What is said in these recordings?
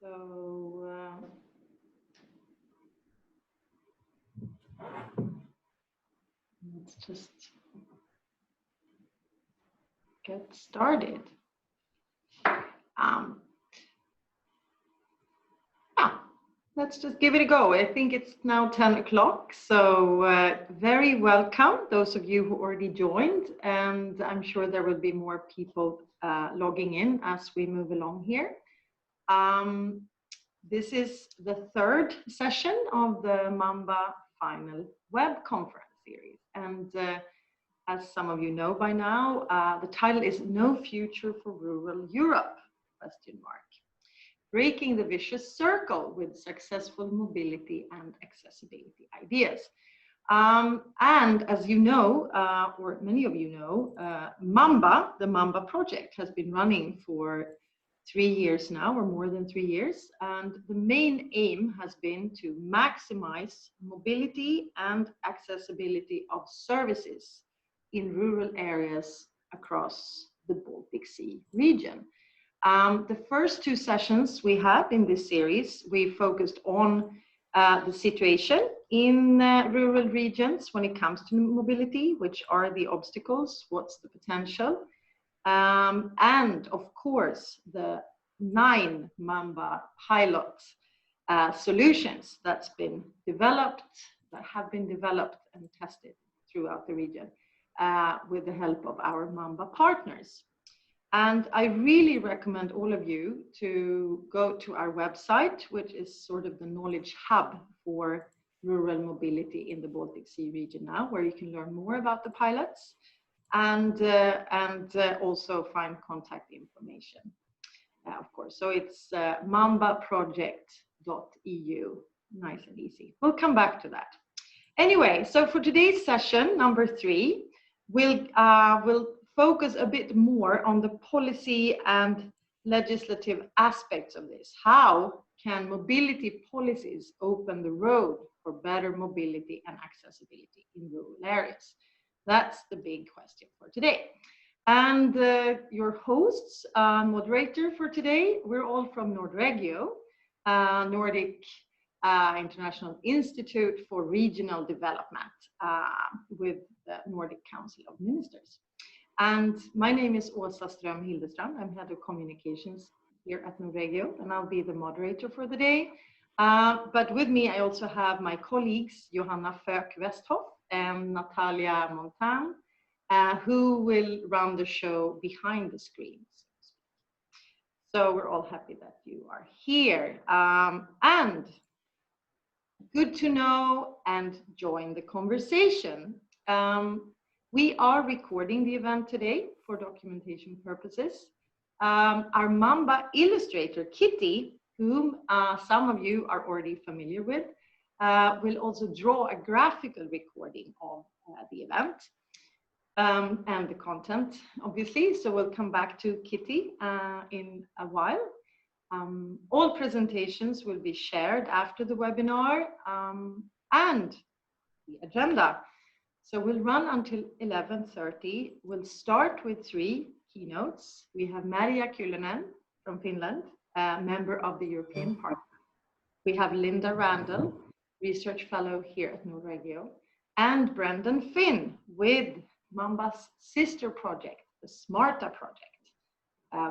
So let's just get started. Let's just give it a go. I think it's now 10 o'clock, so very welcome, those of you who already joined, and I'm sure there will be more people logging in as we move along here. This is the third session of the MAMBA final web conference series, and as some of you know by now, the title is No Future for Rural Europe, ? Breaking the vicious circle with successful mobility and accessibility ideas. And as you know, or many of you know, MAMBA, the MAMBA project, has been running for 3 years now, or more than 3 years. And the main aim has been to maximize mobility and accessibility of services in rural areas across the Baltic Sea region. The first 2 sessions we had in this series, we focused on the situation in rural regions when it comes to mobility, which are the obstacles, what's the potential, and of course the 9 MAMBA pilot solutions that have been developed and tested throughout the region with the help of our MAMBA partners. And I really recommend all of you to go to our website, which is sort of the knowledge hub for rural mobility in the Baltic Sea region now, where you can learn more about the pilots and also find contact information, of course. So it's mambaproject.eu, nice and easy. We'll come back to that. Anyway, so for today's session, number 3, we'll focus a bit more on the policy and legislative aspects of this. How can mobility policies open the road for better mobility and accessibility in rural areas? That's the big question for today. And your hosts, moderator for today, we're all from Nordregio, Nordic International Institute for Regional Development with the Nordic Council of Ministers. And my name is Åsa Ström Hildestrand. I'm head of communications here at Nordregio, and I'll be the moderator for the day. But with me, I also have my colleagues, Johanna Föck-Westhoff and Natalia Montan, who will run the show behind the screens. So we're all happy that you are here. And good to know and join the conversation. We are recording the event today for documentation purposes. Our MAMBA illustrator, Kitty, whom some of you are already familiar with, will also draw a graphical recording of the event and the content, obviously. So we'll come back to Kitty in a while. All presentations will be shared after the webinar and the agenda. So we'll run until 11:30. We'll start with 3 keynotes. We have Maria Kyllönen from Finland, a member of the European Parliament. We have Linda Randall, research fellow here at Nordregio, and Brendan Finn with MAMBA's sister project, the SMARTA project,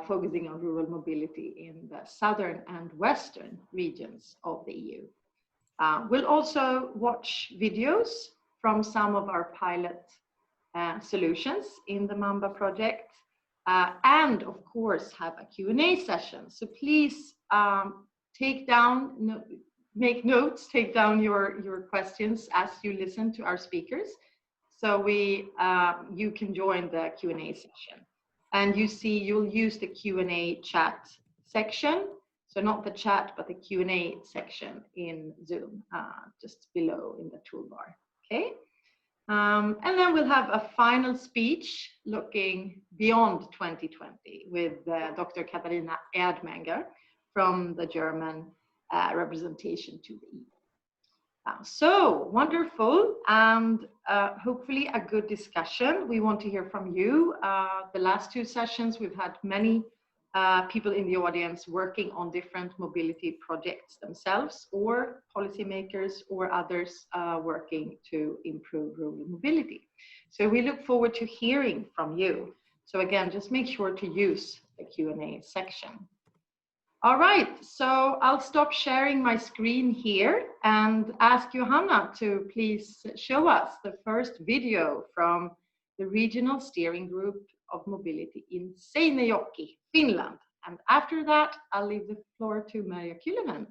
focusing on rural mobility in the southern and western regions of the EU. We'll also watch videos from some of our pilot solutions in the MAMBA project, and of course have a Q&A session. So please make notes, take down your questions as you listen to our speakers. So you can join the Q&A session. And you'll use the Q&A chat section. So not the chat, but the Q&A section in Zoom, just below in the toolbar. Okay, and then we'll have a final speech looking beyond 2020 with Dr. Katharina Erdmenger from the German representation to the EU. So wonderful, and hopefully a good discussion. We want to hear from you. The last 2 sessions, we've had many people in the audience working on different mobility projects themselves, or policymakers or others working to improve rural mobility. So we look forward to hearing from you. So again, just make sure to use the Q&A section. All right, so I'll stop sharing my screen here and ask Johanna to please show us the first video from the Regional Steering Group of Mobility in Seinäjoki, Finland. And after that, I'll leave the floor to Merja Kylönen.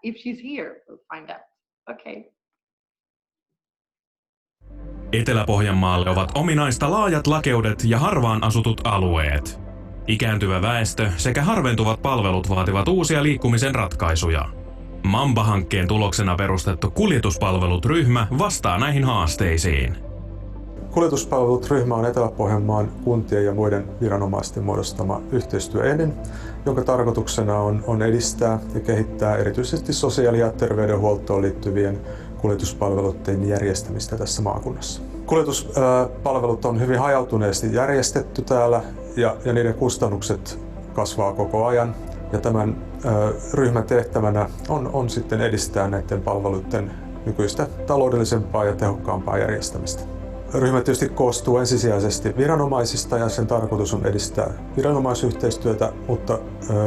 If she's here, we'll find out. Okay. Etelä-Pohjanmaalle ovat ominaista laajat lakeudet ja harvaan asutut alueet. Ikääntyvä väestö sekä harventuvat palvelut vaativat uusia liikkumisen ratkaisuja. MAMBA-hankkeen tuloksena perustettu kuljetuspalvelut-ryhmä vastaa näihin haasteisiin. Kuljetuspalvelut-ryhmä on Etelä-Pohjanmaan kuntien ja muiden viranomaisten muodostama yhteistyöelin, jonka tarkoituksena on edistää ja kehittää erityisesti sosiaali- ja terveydenhuoltoon liittyvien kuljetuspalveluiden järjestämistä tässä maakunnassa. Kuljetuspalvelut on hyvin hajautuneesti järjestetty täällä ja niiden kustannukset kasvaa koko ajan. Ja tämän ryhmän tehtävänä on sitten edistää näiden palveluiden nykyistä taloudellisempaa ja tehokkaampaa järjestämistä. Ryhmä tietysti koostuu ensisijaisesti viranomaisista ja sen tarkoitus on edistää viranomaisyhteistyötä, mutta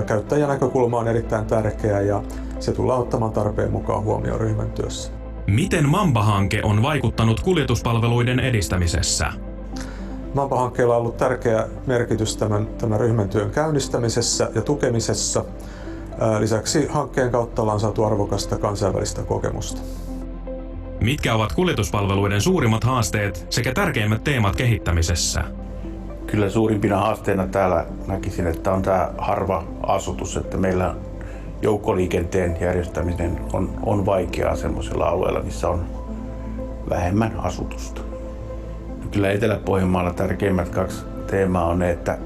käyttäjänäkökulma on erittäin tärkeä ja se tullaan ottamaan tarpeen mukaan huomioon ryhmän työssä. Miten MAMBA-hanke on vaikuttanut kuljetuspalveluiden edistämisessä? MAMBA-hankkeella on ollut tärkeä merkitys tämän ryhmän työn käynnistämisessä ja tukemisessa. Lisäksi hankkeen kautta ollaan saatu arvokasta kansainvälistä kokemusta. Mitkä ovat kuljetuspalveluiden suurimmat haasteet sekä tärkeimmät teemat kehittämisessä? Kyllä suurimpina haasteina täällä näkisin, että on tämä harva asutus, että meillä joukkoliikenteen järjestäminen on vaikeaa sellaisilla alueilla, missä on vähemmän asutusta. Kyllä Etelä-Pohjanmaalla tärkeimmät kaksi teemaa on ne, että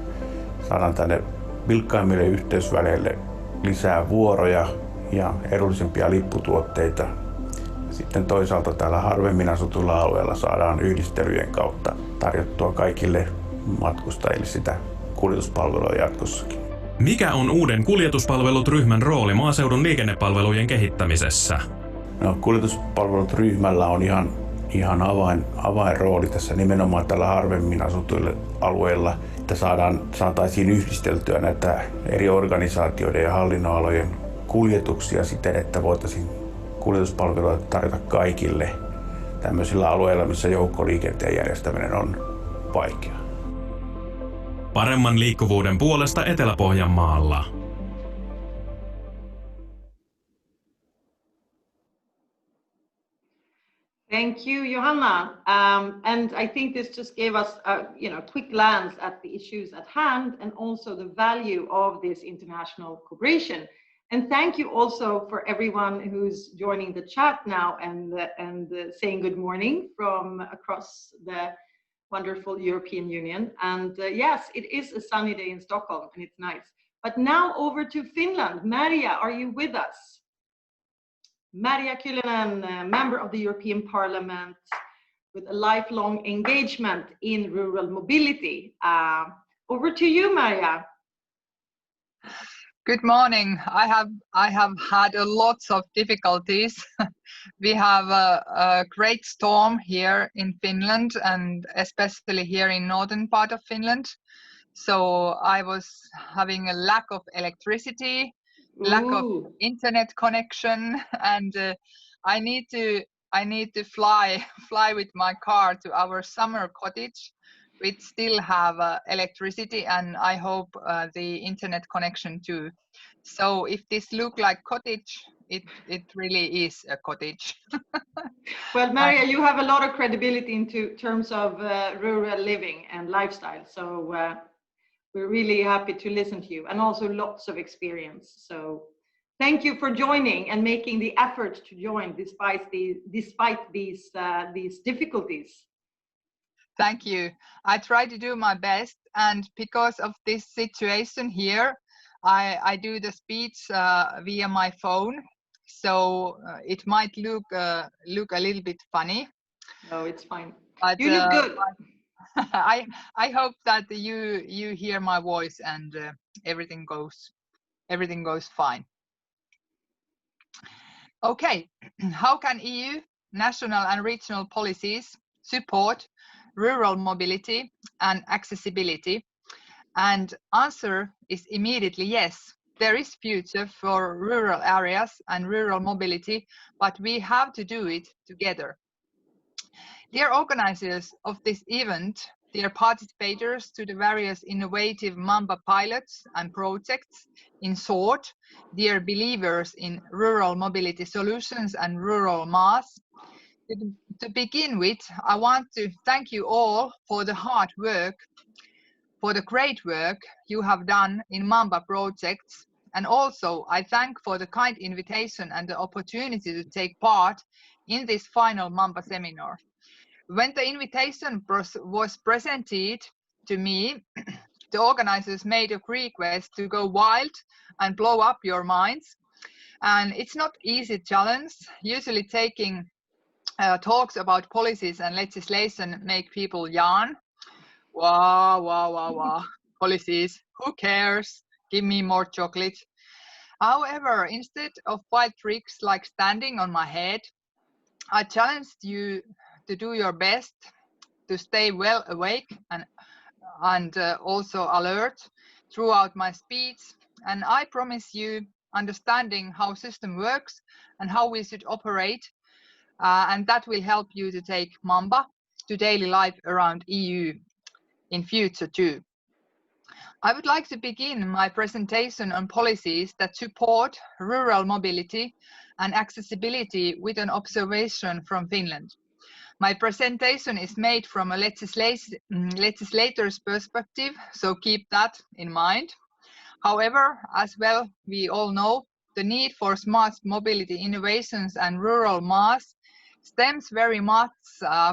saadaan tänne vilkkaimmille yhteysväleille lisää vuoroja ja edullisempia lipputuotteita. Sitten toisaalta täällä harvemmin asutulla alueella saadaan yhdistelyjen kautta tarjottua kaikille matkustajille sitä kuljetuspalvelua jatkossakin. Mikä on uuden kuljetuspalvelut-ryhmän rooli maaseudun liikennepalvelujen kehittämisessä? No, kuljetuspalvelut-ryhmällä on ihan avainrooli tässä nimenomaan tällä harvemmin asutuilla alueilla, että saataisiin yhdisteltyä näitä eri organisaatioiden ja hallinnonalojen kuljetuksia siten, että voitaisiin kuljetuspalveluja tarjota kaikille tämmöisillä alueilla, missä joukkoliikenteen järjestäminen on vaikeaa. Paremman liikkuvuuden puolesta Etelä-Pohjanmaalla. Thank you, Johanna. And I think this just gave us a quick glance at the issues at hand and also the value of this international cooperation. And thank you also for everyone who's joining the chat now and saying good morning from across the wonderful European Union. And yes, it is a sunny day in Stockholm and it's nice. But now over to Finland. Merja, are you with us? Merja Kylönen, member of the European Parliament with a lifelong engagement in rural mobility. Over to you, Merja. Good morning. I have had a lots of difficulties. We have a great storm here in Finland and especially here in northern part of Finland. So I was having a lack of electricity, lack of internet connection, and I need to fly with my car to our summer cottage. We still have electricity and I hope the internet connection too. So if this look like cottage, it really is a cottage. Well, Merja, you have a lot of credibility in terms of rural living and lifestyle. So we're really happy to listen to you and also lots of experience. So thank you for joining and making the effort to join despite these difficulties. Thank you. I try to do my best, and because of this situation here, I do the speech via my phone, so it might look a little bit funny. No, it's fine. But, you look good. I hope that you hear my voice and everything goes fine. Okay, how can EU, national and regional policies support rural mobility and accessibility? And answer is immediately yes. There is future for rural areas and rural mobility, but we have to do it together. Dear organizers of this event, dear participators to the various innovative MAMBA pilots and projects, in short, dear believers in rural mobility solutions and rural mass, to begin with, I want to thank you all for the hard work, for the great work you have done in MAMBA projects, and also I thank for the kind invitation and the opportunity to take part in this final MAMBA seminar. When the invitation was presented to me, the organizers made a request to go wild and blow up your minds. And it's not easy challenge. Usually taking talks about policies and legislation make people yawn. Wow. Policies, who cares? Give me more chocolate. However, instead of wild tricks like standing on my head, I challenged you to do your best to stay well awake and also alert throughout my speech. And I promise you understanding how system works and how we should operate. And that will help you to take MAMBA to daily life around EU in future too. I would like to begin my presentation on policies that support rural mobility and accessibility with an observation from Finland. My presentation is made from a legislator's perspective, so keep that in mind. However, as well, we all know the need for smart mobility innovations and rural mass stems very much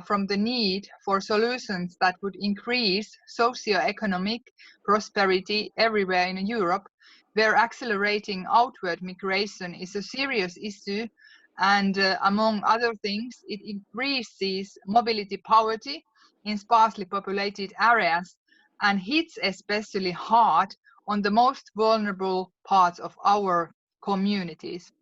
from the need for solutions that would increase socio-economic prosperity everywhere in Europe, where accelerating outward migration is a serious issue. And among other things, it increases mobility poverty in sparsely populated areas and hits especially hard on the most vulnerable parts of our communities.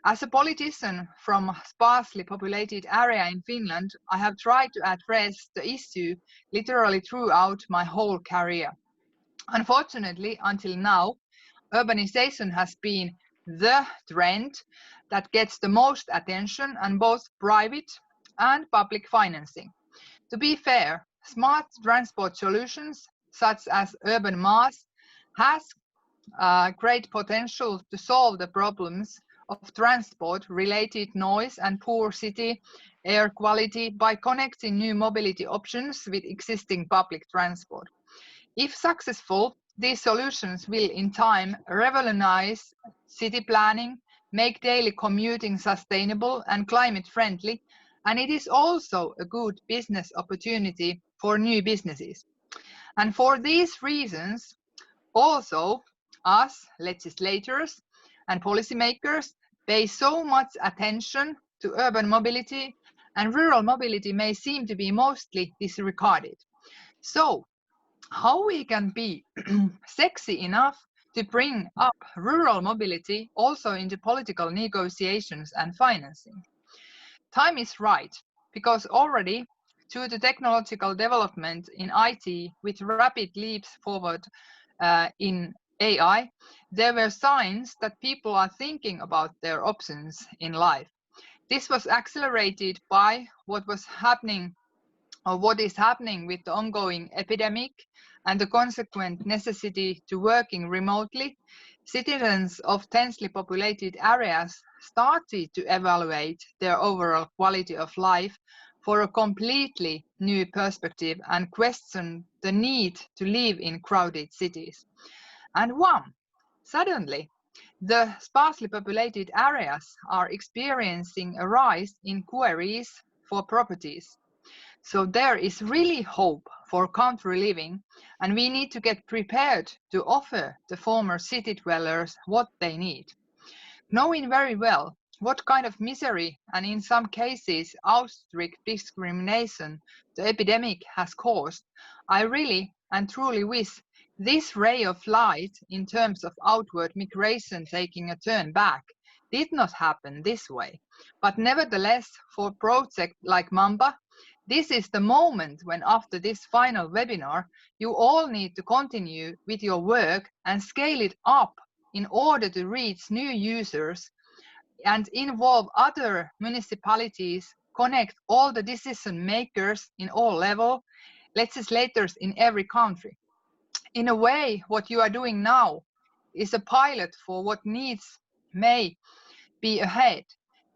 As a politician from a sparsely populated area in Finland, I have tried to address the issue literally throughout my whole career. Unfortunately, until now, urbanization has been the trend that gets the most attention on both private and public financing. To be fair, smart transport solutions such as urban mass has great potential to solve the problems of transport-related noise and poor city air quality by connecting new mobility options with existing public transport. If successful, these solutions will in time revolutionize city planning, make daily commuting sustainable and climate friendly, and it is also a good business opportunity for new businesses. And for these reasons, also us legislators and policymakers pay so much attention to urban mobility, and rural mobility may seem to be mostly disregarded. So, how we can be sexy enough to bring up rural mobility also into political negotiations and financing? Time is right, because already due to technological development in IT with rapid leaps forward in AI, there were signs that people are thinking about their options in life. This was accelerated by what was happening or what is happening with the ongoing epidemic and the consequent necessity to working remotely. Citizens of densely populated areas started to evaluate their overall quality of life for a completely new perspective and question the need to live in crowded cities. And suddenly, the sparsely populated areas are experiencing a rise in queries for properties. So there is really hope for country living, and we need to get prepared to offer the former city dwellers what they need. Knowing very well what kind of misery and in some cases outstrict discrimination the epidemic has caused, I really and truly wish this ray of light in terms of outward migration taking a turn back did not happen this way. But nevertheless, for a project like MAMBA, this is the moment when after this final webinar, you all need to continue with your work and scale it up in order to reach new users and involve other municipalities, connect all the decision makers in all levels, legislators in every country. In a way, what you are doing now is a pilot for what needs may be ahead.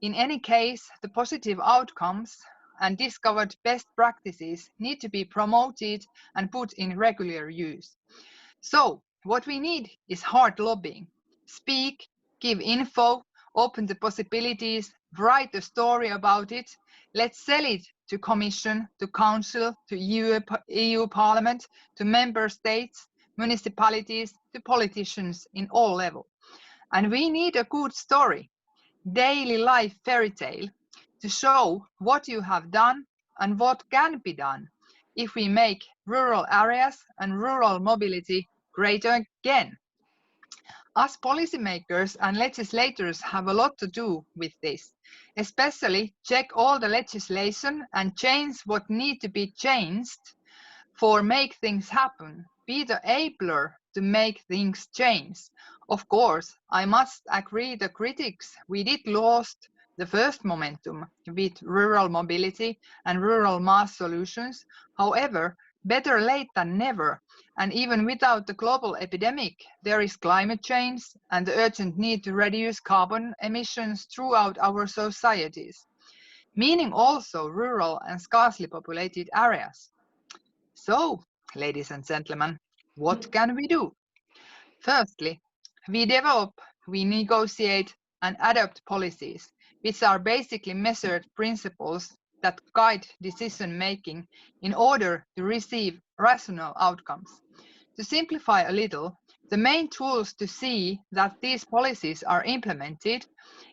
In any case, the positive outcomes and discovered best practices need to be promoted and put in regular use. So, what we need is hard lobbying. Speak, give info, open the possibilities, write a story about it. Let's sell it to Commission, to Council, to EU Parliament, to Member States, municipalities, to politicians in all levels. And we need a good story, daily life fairy tale, to show what you have done and what can be done if we make rural areas and rural mobility greater again. Us policymakers and legislators have a lot to do with this, especially check all the legislation and change what need to be changed for make things happen, be the enabler to make things change. Of course, I must agree the critics, we did lost the first momentum with rural mobility and rural mass solutions. However, better late than never. And even without the global epidemic, there is climate change and the urgent need to reduce carbon emissions throughout our societies, meaning also rural and scarcely populated areas. So, ladies and gentlemen, what can we do? Firstly, we develop, we negotiate and adopt policies, which are basically measured principles that guide decision making in order to receive rational outcomes. To simplify a little, the main tools to see that these policies are implemented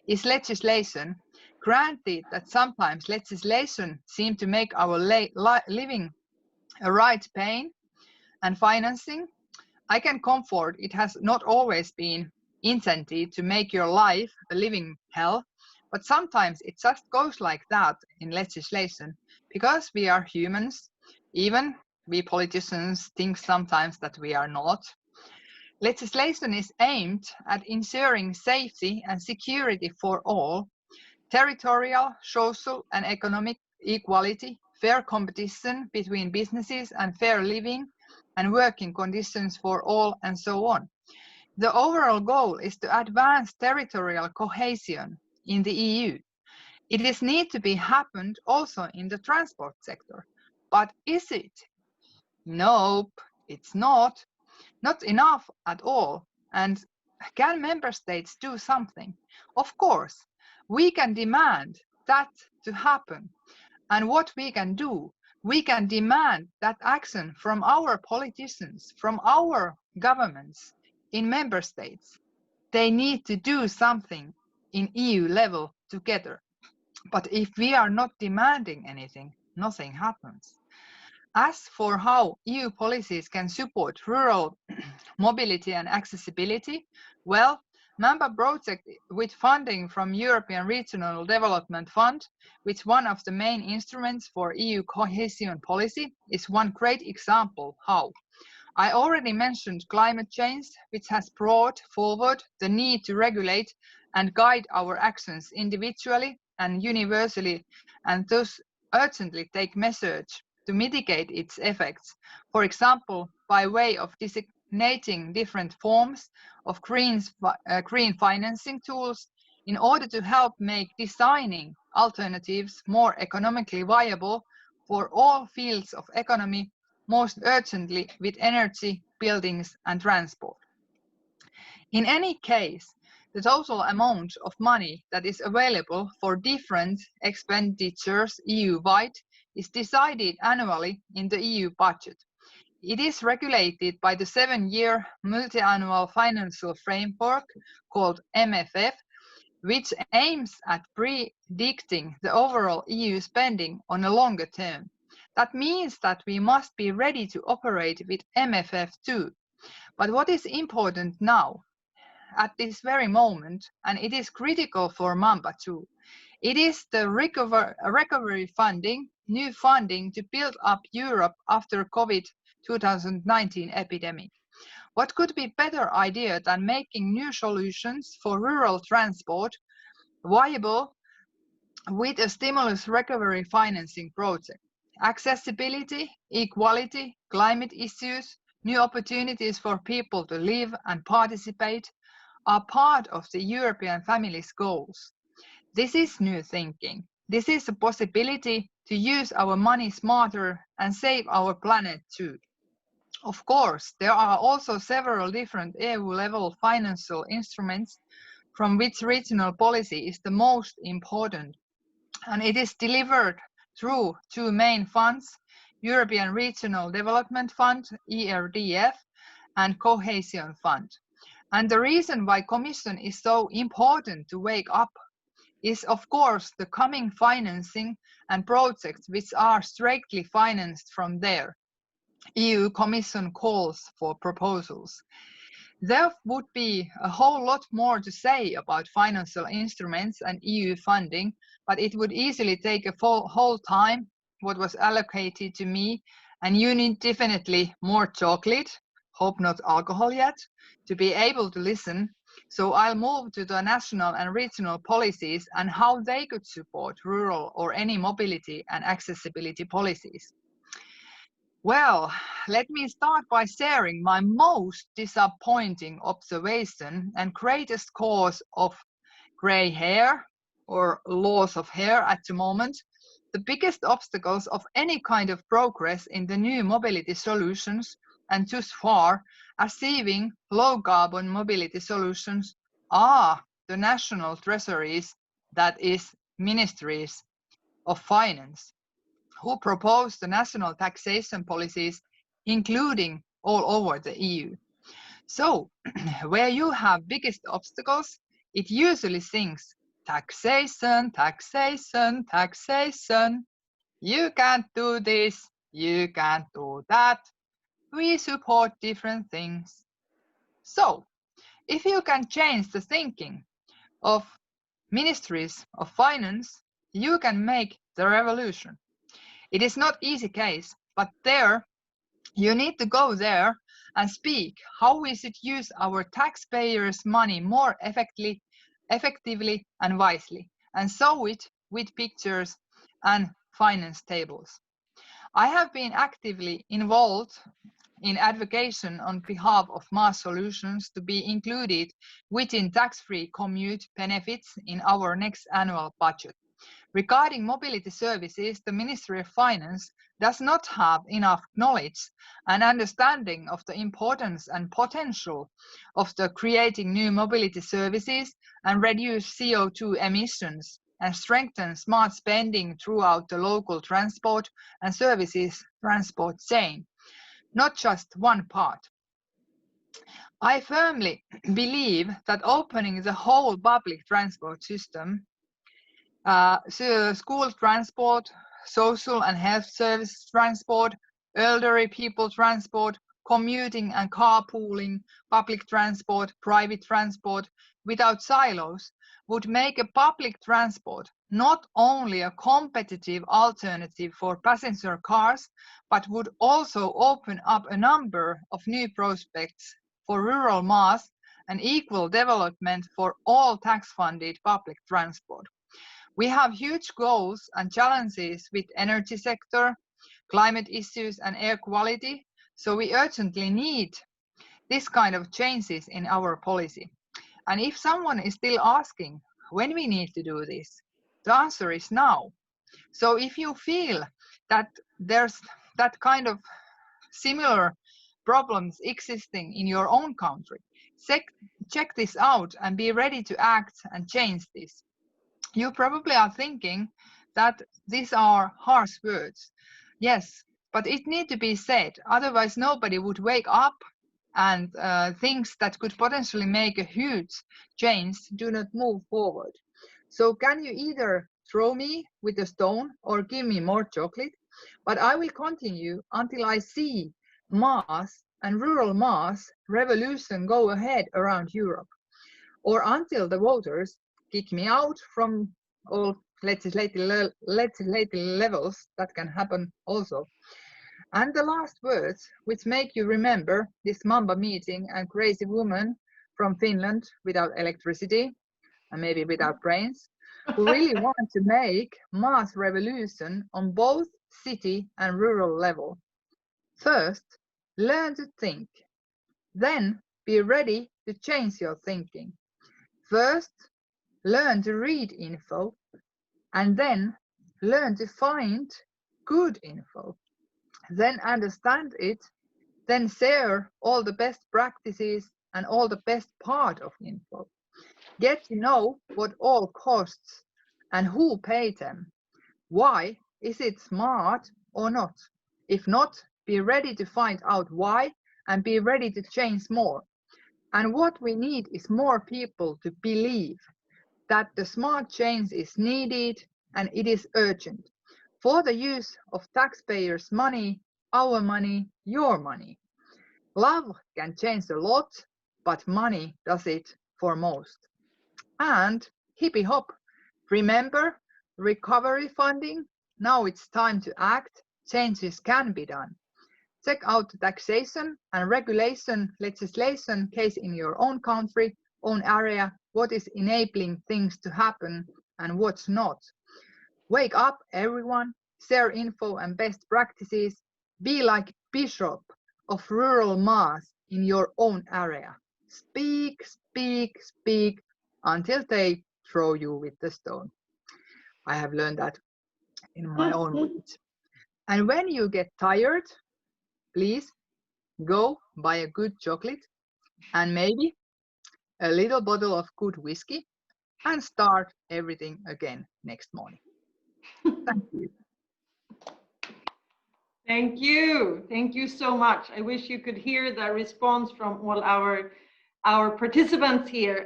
is legislation. Granted that sometimes legislation seems to make our living a right pain and financing, I can comfort it has not always been intended to make your life a living hell, but sometimes it just goes like that in legislation because we are humans, even we politicians think sometimes that we are not. Legislation is aimed at ensuring safety and security for all, territorial, social and economic equality, fair competition between businesses and fair living and working conditions for all and so on. The overall goal is to advance territorial cohesion in the EU. It is need to be happened also in the transport sector. But is it? Nope, it's not. Not enough at all. And can member states do something? Of course, we can demand that to happen. And what we can do, we can demand that action from our politicians, from our governments in member states. They need to do something in EU level together. But if we are not demanding anything, nothing happens. As for how EU policies can support rural mobility and accessibility, well, MAMBA project with funding from European Regional Development Fund, which is one of the main instruments for EU cohesion policy, is one great example how. I already mentioned climate change, which has brought forward the need to regulate and guide our actions individually and universally, and thus urgently take measures to mitigate its effects, for example, by way of designating different forms of green financing tools in order to help make designing alternatives more economically viable for all fields of economy, most urgently with energy, buildings and transport. In any case, the total amount of money that is available for different expenditures EU-wide is decided annually in the EU budget. It is regulated by the 7-year multi-annual financial framework called MFF, which aims at predicting the overall EU spending on a longer term. That means that we must be ready to operate with MFF too. But what is important now, at this very moment, and it is critical for MAMBA too, it is the recovery funding, new funding to build up Europe after COVID-19 epidemic. What could be better idea than making new solutions for rural transport viable with a stimulus recovery financing project? Accessibility, equality, climate issues, new opportunities for people to live and participate are part of the European family's goals. This is new thinking. This is a possibility to use our money smarter and save our planet too. Of course, there are also several different EU-level financial instruments from which regional policy is the most important, and it is delivered through two main funds, European Regional Development Fund, ERDF, and Cohesion Fund. And the reason why Commission is so important to wake up is of course the coming financing and projects which are strictly financed from there. EU Commission calls for proposals. There would be a whole lot more to say about financial instruments and EU funding, but it would easily take a whole time what was allocated to me, and you need definitely more chocolate, hope not alcohol yet, to be able to listen. So I'll move to the national and regional policies and how they could support rural or any mobility and accessibility policies. Well, let me start by sharing my most disappointing observation and greatest cause of gray hair or loss of hair at the moment. The biggest obstacles of any kind of progress in the new mobility solutions and thus far achieving low carbon mobility solutions are the national treasuries, that is ministries of finance, who propose the national taxation policies, including all over the EU. So, where you have biggest obstacles, it usually sings taxation, taxation, taxation. You can't do this, you can't do that. We support different things. So, if you can change the thinking of ministries of finance, you can make the revolution. It is not easy case, but there you need to go there and speak how we should use our taxpayers' money more effectively and wisely, and show it with pictures and finance tables. I have been actively involved in advocacy on behalf of mass solutions to be included within tax-free commute benefits in our next annual budget. Regarding mobility services, the Ministry of Finance does not have enough knowledge and understanding of the importance and potential of the creating new mobility services and reduce CO2 emissions and strengthen smart spending throughout the local transport and services transport chain, not just one part. I firmly believe that opening the whole public transport system, school transport, social and health service transport, elderly people transport, commuting and carpooling, public transport, private transport, without silos, would make a public transport not only a competitive alternative for passenger cars, but would also open up a number of new prospects for rural mass and equal development for all tax-funded public transport. We have huge goals and challenges with energy sector, climate issues and air quality, so we urgently need this kind of changes in our policy. And if someone is still asking when we need to do this, the answer is now. So if you feel that there's that kind of similar problems existing in your own country, check this out and be ready to act and change this. You probably are thinking that these are harsh words. Yes, but it needs to be said, otherwise nobody would wake up and things that could potentially make a huge change do not move forward. So can you either throw me with a stone or give me more chocolate? But I will continue until I see mass and rural mass revolution go ahead around Europe, or until the voters kick me out from all legislative levels. That can happen also. And the last words, which make you remember this MAMBA meeting and crazy woman from Finland without electricity and maybe without brains, who really want to make mass revolution on both city and rural level. First, learn to think. Then be ready to change your thinking. First, learn to read info, and then learn to find good info. Then understand it, then share all the best practices and all the best part of info. Get to know what all costs and who pays them. Why is it smart or not? If not, be ready to find out why and be ready to change more. And what we need is more people to believe that the smart change is needed and it is urgent for the use of taxpayers' money, our money, your money. Love can change a lot, but money does it for most. And hippie hop, remember recovery funding? Now it's time to act. Changes can be done. Check out the taxation and regulation legislation case in your own country, own area, what is enabling things to happen and what's not. Wake up, everyone, share info and best practices. Be like bishop of rural mass in your own area. Speak, speak, speak until they throw you with the stone. I have learned that in my own words. And when you get tired, please go buy a good chocolate and maybe a little bottle of good whiskey and start everything again next morning. Thank you. Thank you. Thank you so much. I wish you could hear the response from all our participants here.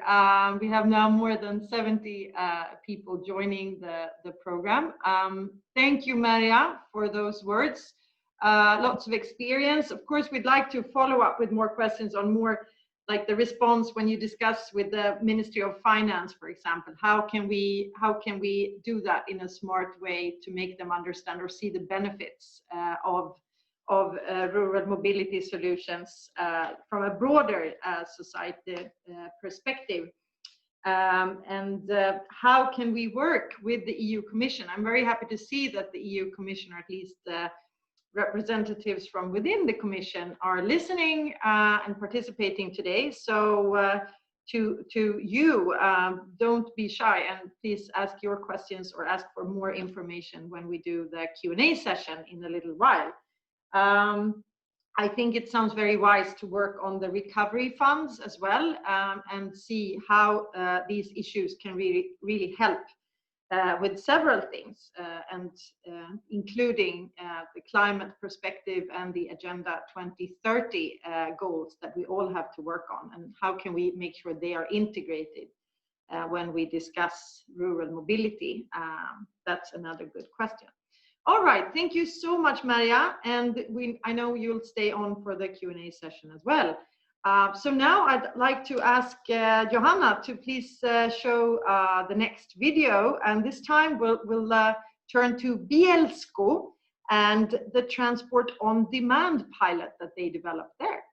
We have now more than 70 people joining the program. Thank you, Maria, for those words. Lots of experience. Of course, we'd like to follow up with more questions on more like the response when you discuss with the Ministry of Finance, for example. How can we do that in a smart way to make them understand or see the benefits of rural mobility solutions from a broader society perspective? And how can we work with the EU Commission? I'm very happy to see that the EU Commission, or at least representatives from within the Commission, are listening and participating today. So to you, don't be shy and please ask your questions or ask for more information when we do the Q&A session in a little while. I think it sounds very wise to work on the recovery funds as well, and see how these issues can really help with several things, and including the climate perspective and the Agenda 2030 goals that we all have to work on, and how can we make sure they are integrated when we discuss rural mobility. That's another good question. All right, thank you so much, Maria, and I know you'll stay on for the Q&A session as well. So now I'd like to ask Johanna to please show the next video, and this time we'll turn to Bielsko and the transport on demand pilot that they developed there.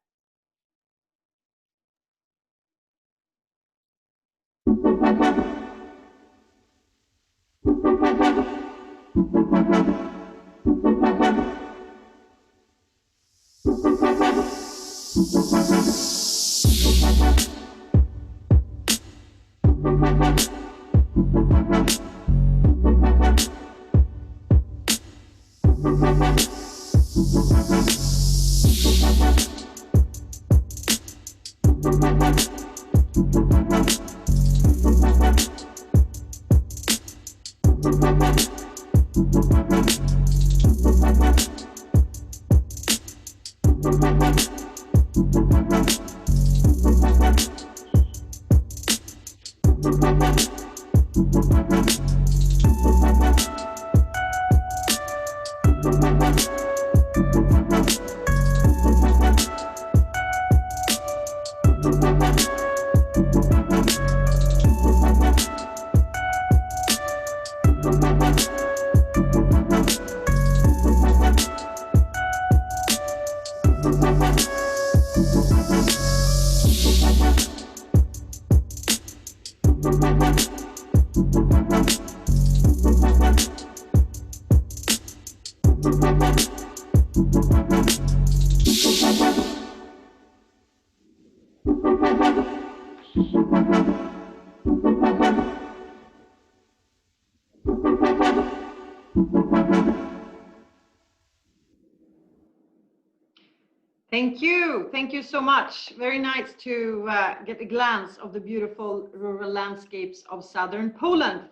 Thank you so much. Very nice to get a glance of the beautiful rural landscapes of southern Poland.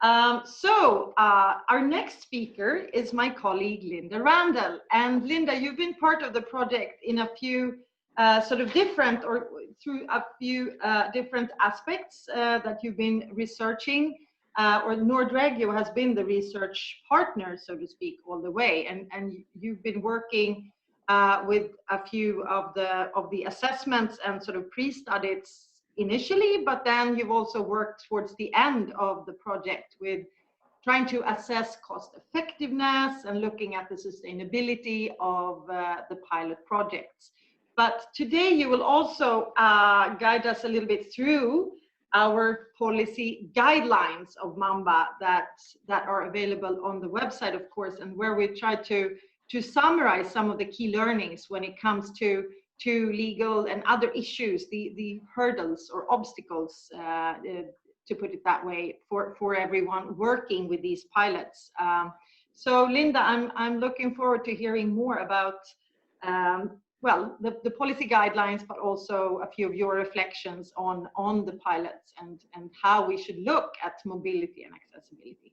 Our next speaker is my colleague Linda Randall. And Linda, you've been part of the project in a few sort of different, or through a few different aspects that you've been researching, or Nordregio has been the research partner, so to speak, all the way. And you've been working with a few of the assessments and sort of pre-studies initially, but then you've also worked towards the end of the project with trying to assess cost effectiveness and looking at the sustainability of the pilot projects. But today you will also guide us a little bit through our policy guidelines of MAMBA that are available on the website, of course, and where we try to summarize some of the key learnings when it comes to legal and other issues, the hurdles or obstacles, to put it that way, for everyone working with these pilots. So Linda, I'm looking forward to hearing more about well, the policy guidelines, but also a few of your reflections on the pilots and how we should look at mobility and accessibility.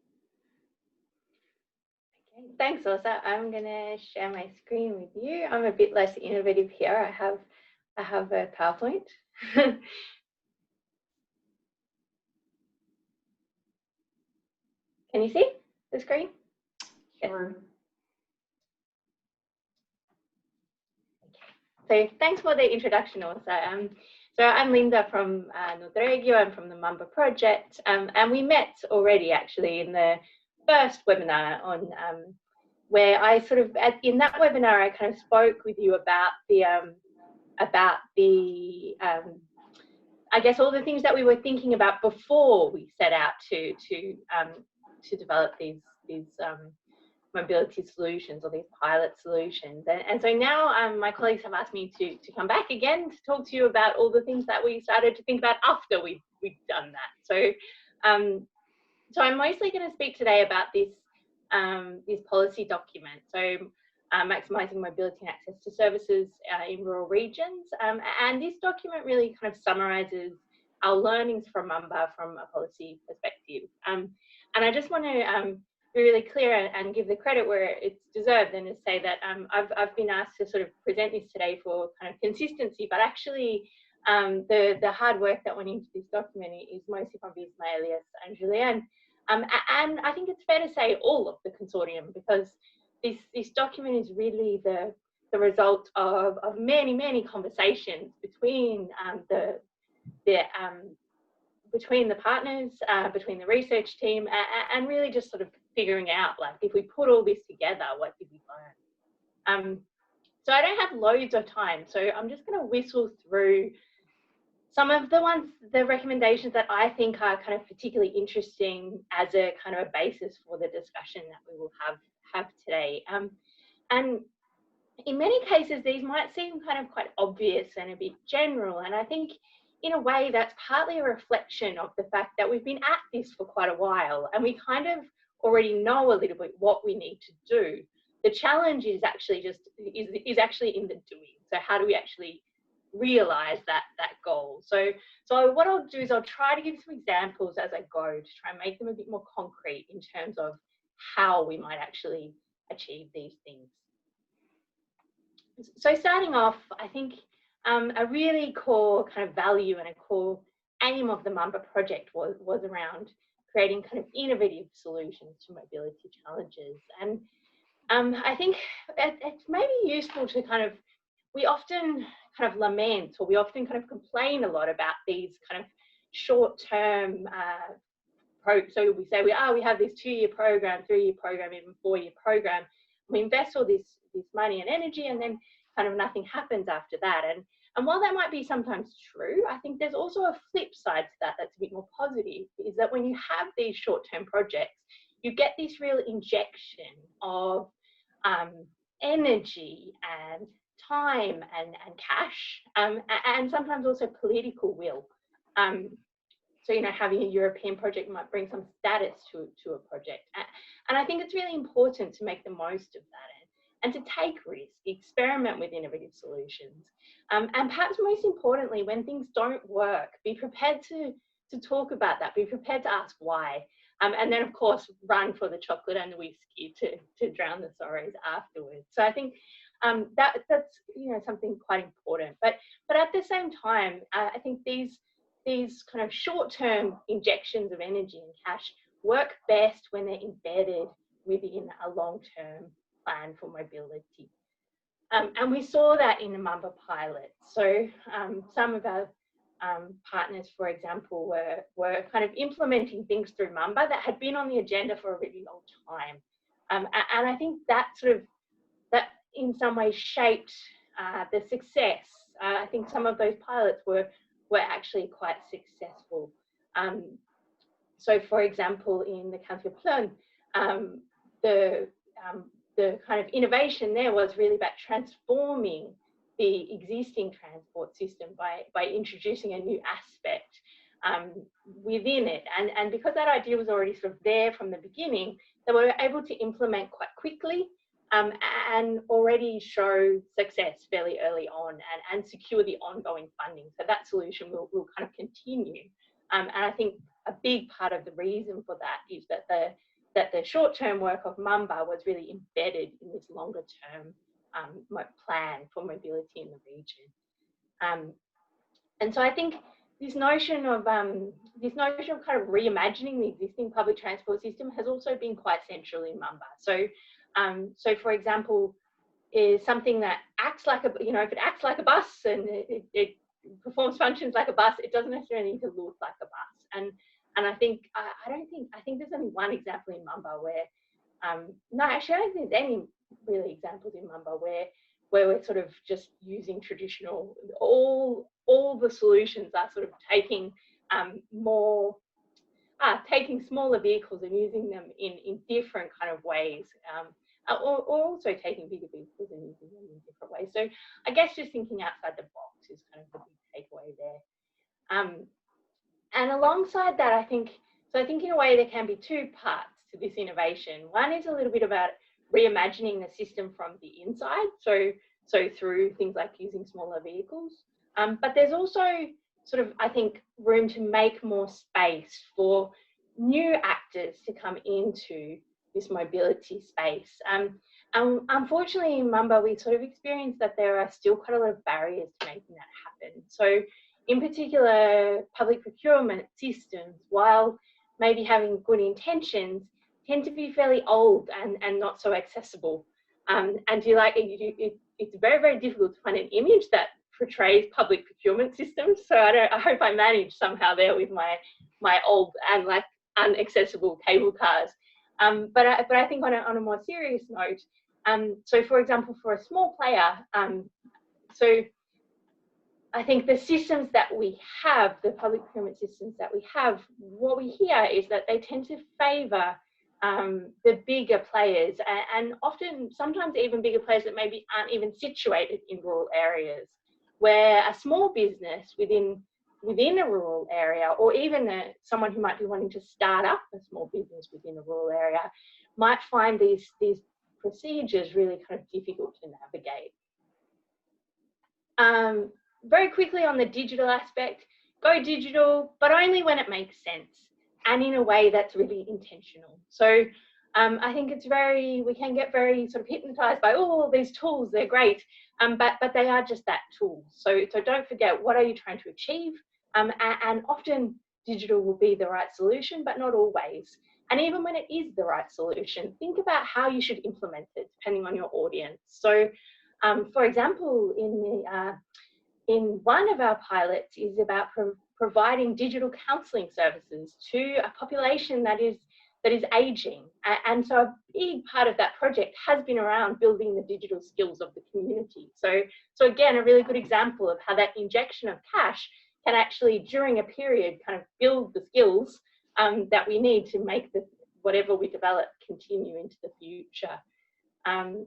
Thanks, Åsa. I'm going to share my screen with you. I'm a bit less innovative here. I have a PowerPoint. Can you see the screen? Sure. So thanks for the introduction, Åsa. So I'm Linda from Nordregio. I'm from the MAMBA project, and we met already actually in the first webinar on where I sort of in that webinar I kind of spoke with you about the I guess all the things that we were thinking about before we set out to develop these mobility solutions or these pilot solutions. And so now my colleagues have asked me to come back again to talk to you about all the things that we started to think about after we've done that. So so I'm mostly going to speak today about this policy document. So maximising mobility and access to services in rural regions. And this document really kind of summarises our learnings from MAMBA from a policy perspective. And I just want to be really clear and give the credit where it's deserved, and to say that I've been asked to sort of present this today for kind of consistency, but actually the hard work that went into this document is mostly from Visma, Elias and Julianne. And I think it's fair to say all of the consortium, because this document is really the result of many conversations between between the partners, between the research team, and really just sort of figuring out, like, if we put all this together, what did we learn? So I don't have loads of time, so I'm just going to whistle through some of the recommendations that I think are kind of particularly interesting as a kind of a basis for the discussion that we will have today. And in many cases, these might seem kind of quite obvious and a bit general, and I think in a way that's partly a reflection of the fact that we've been at this for quite a while and we kind of already know a little bit what we need to do. The challenge is actually is actually in the doing. So how do we actually realize that goal? So what I'll do is I'll try to give some examples as I go to try and make them a bit more concrete in terms of how we might actually achieve these things. So starting off, I think a really core kind of value and a core aim of the MAMBA project was around creating kind of innovative solutions to mobility challenges. And I think it's maybe useful to we often kind of lament, or we often kind of complain a lot about these kind of short-term so we say we have this 2-year program, 3-year program, even 4-year program. We invest all this money and energy, and then kind of nothing happens after that. And while that might be sometimes true, I think there's also a flip side to that that's a bit more positive, is that when you have these short-term projects, you get this real injection of energy and time and cash, and sometimes also political will. So, having a European project might bring some status to a project. And I think it's really important to make the most of that and to take risks, experiment with innovative solutions. And perhaps most importantly, when things don't work, be prepared to talk about that, be prepared to ask why. And then, of course, run for the chocolate and the whiskey to drown the sorrows afterwards. So I think that's something quite important. But at the same time, I think these kind of short-term injections of energy and cash work best when they're embedded within a long-term plan for mobility. And we saw that in the MAMBA pilot. So some of our partners, for example, were kind of implementing things through MAMBA that had been on the agenda for a really long time. And I think that in some ways shaped the success. I think some of those pilots were actually quite successful. So, for example, in the County of Plön, the kind of innovation there was really about transforming the existing transport system by introducing a new aspect within it. And because that idea was already sort of there from the beginning, they were able to implement quite quickly and already show success fairly early on and secure the ongoing funding. So that solution will kind of continue. And I think a big part of the reason for that is that the short-term work of MAMBA was really embedded in this longer-term plan for mobility in the region. And so I think this notion of kind of reimagining the existing public transport system has also been quite central in MAMBA. So for example, is something that acts like if it acts like a bus and it performs functions like a bus, it doesn't necessarily need to look like a bus. And I think I think there's only one example in MAMBA where no, actually I don't think there's any really examples in MAMBA where we're sort of just using traditional, all the solutions are sort of taking taking smaller vehicles and using them in different kind of ways, or also taking bigger vehicles and using them in different ways. So I guess just thinking outside the box is kind of the big takeaway there. And alongside that, I think in a way there can be two parts to this innovation. One is a little bit about reimagining the system from the inside, so through things like using smaller vehicles. But there's also sort of, I think, room to make more space for new actors to come into this mobility space. And unfortunately in MAMBA, we sort of experienced that there are still quite a lot of barriers to making that happen. So in particular, public procurement systems, while maybe having good intentions, tend to be fairly old and not so accessible. And it's very, very difficult to find an image that portrays public procurement systems. So I hope I managed somehow there with my old and like inaccessible cable cars. But I think on a more serious note, so for example, for a small player, so I think the systems that we have, the public procurement systems that we have, what we hear is that they tend to favour the bigger players, and often, sometimes even bigger players that maybe aren't even situated in rural areas, where a small business within a rural area, or even someone who might be wanting to start up a small business within a rural area, might find these procedures really kind of difficult to navigate. Very quickly on the digital aspect, go digital, but only when it makes sense and in a way that's really intentional. So I think we can get very sort of hypnotized by, oh, these tools, they're great, but they are just that tool. So don't forget, what are you trying to achieve? And often digital will be the right solution, but not always. And even when it is the right solution, think about how you should implement it depending on your audience. So, for example, in one of our pilots is about providing digital counselling services to a population that is aging. And so a big part of that project has been around building the digital skills of the community. So again, a really good example of how that injection of cash can actually, during a period, kind of build the skills that we need to make whatever we develop continue into the future. And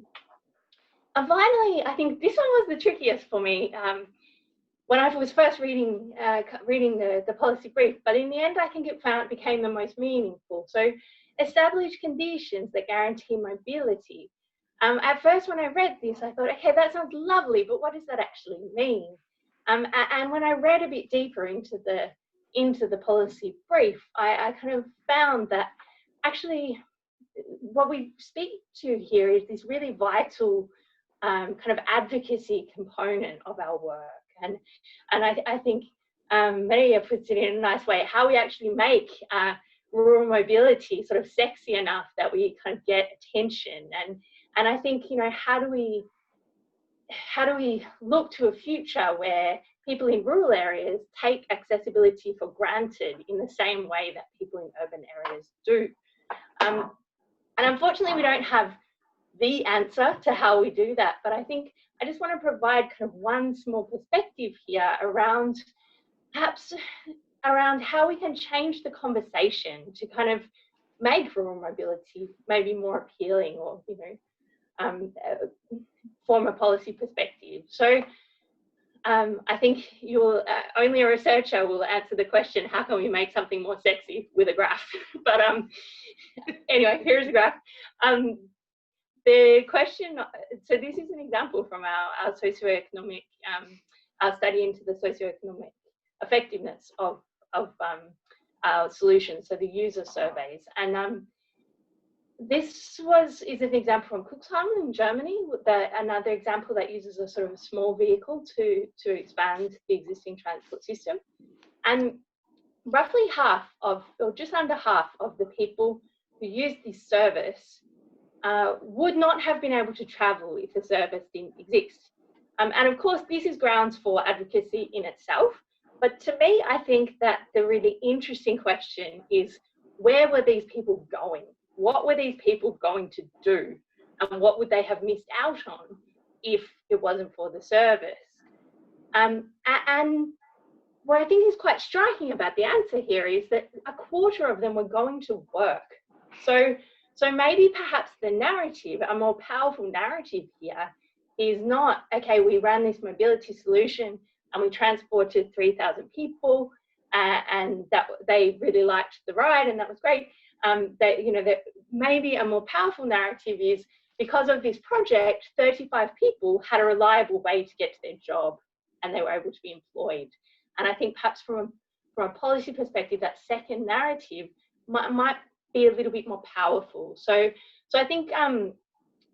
finally, I think this one was the trickiest for me when I was first reading the policy brief, but in the end, I think it became the most meaningful. So, establish conditions that guarantee mobility. At first, when I read this, I thought, okay, that sounds lovely, but what does that actually mean? And when I read a bit deeper into the policy brief, I kind of found that actually what we speak to here is this really vital kind of advocacy component of our work. And I think Maria puts it in a nice way, how we actually make rural mobility sort of sexy enough that we kind of get attention. And I think, you know, how do we look to a future where people in rural areas take accessibility for granted in the same way that people in urban areas do? And unfortunately, we don't have the answer to how we do that, but I think I just want to provide kind of one small perspective here around how we can change the conversation to kind of make rural mobility maybe more appealing, or, you know, form a policy perspective. So I think only a researcher will answer the question, how can we make something more sexy, with a graph? But anyway, here's a graph. The question, so this is an example from our socioeconomic, our study into the socioeconomic effectiveness of our solutions, so the user surveys. And this is an example from Cuxhaven in Germany, another example that uses a sort of a small vehicle to expand the existing transport system. And roughly half of, or just under half of the people who use this service would not have been able to travel if the service didn't exist. And of course, this is grounds for advocacy in itself. But to me, I think that the really interesting question is, where were these people going? What were these people going to do? And what would they have missed out on if it wasn't for the service? And what I think is quite striking about the answer here is that a quarter of them were going to work. So maybe perhaps the narrative, a more powerful narrative here, is not, okay, we ran this mobility solution and we transported 3,000 people and that they really liked the ride and that was great. That maybe a more powerful narrative is, because of this project, 35 people had a reliable way to get to their job and they were able to be employed. And I think perhaps from a policy perspective, that second narrative might be a little bit more powerful. So I think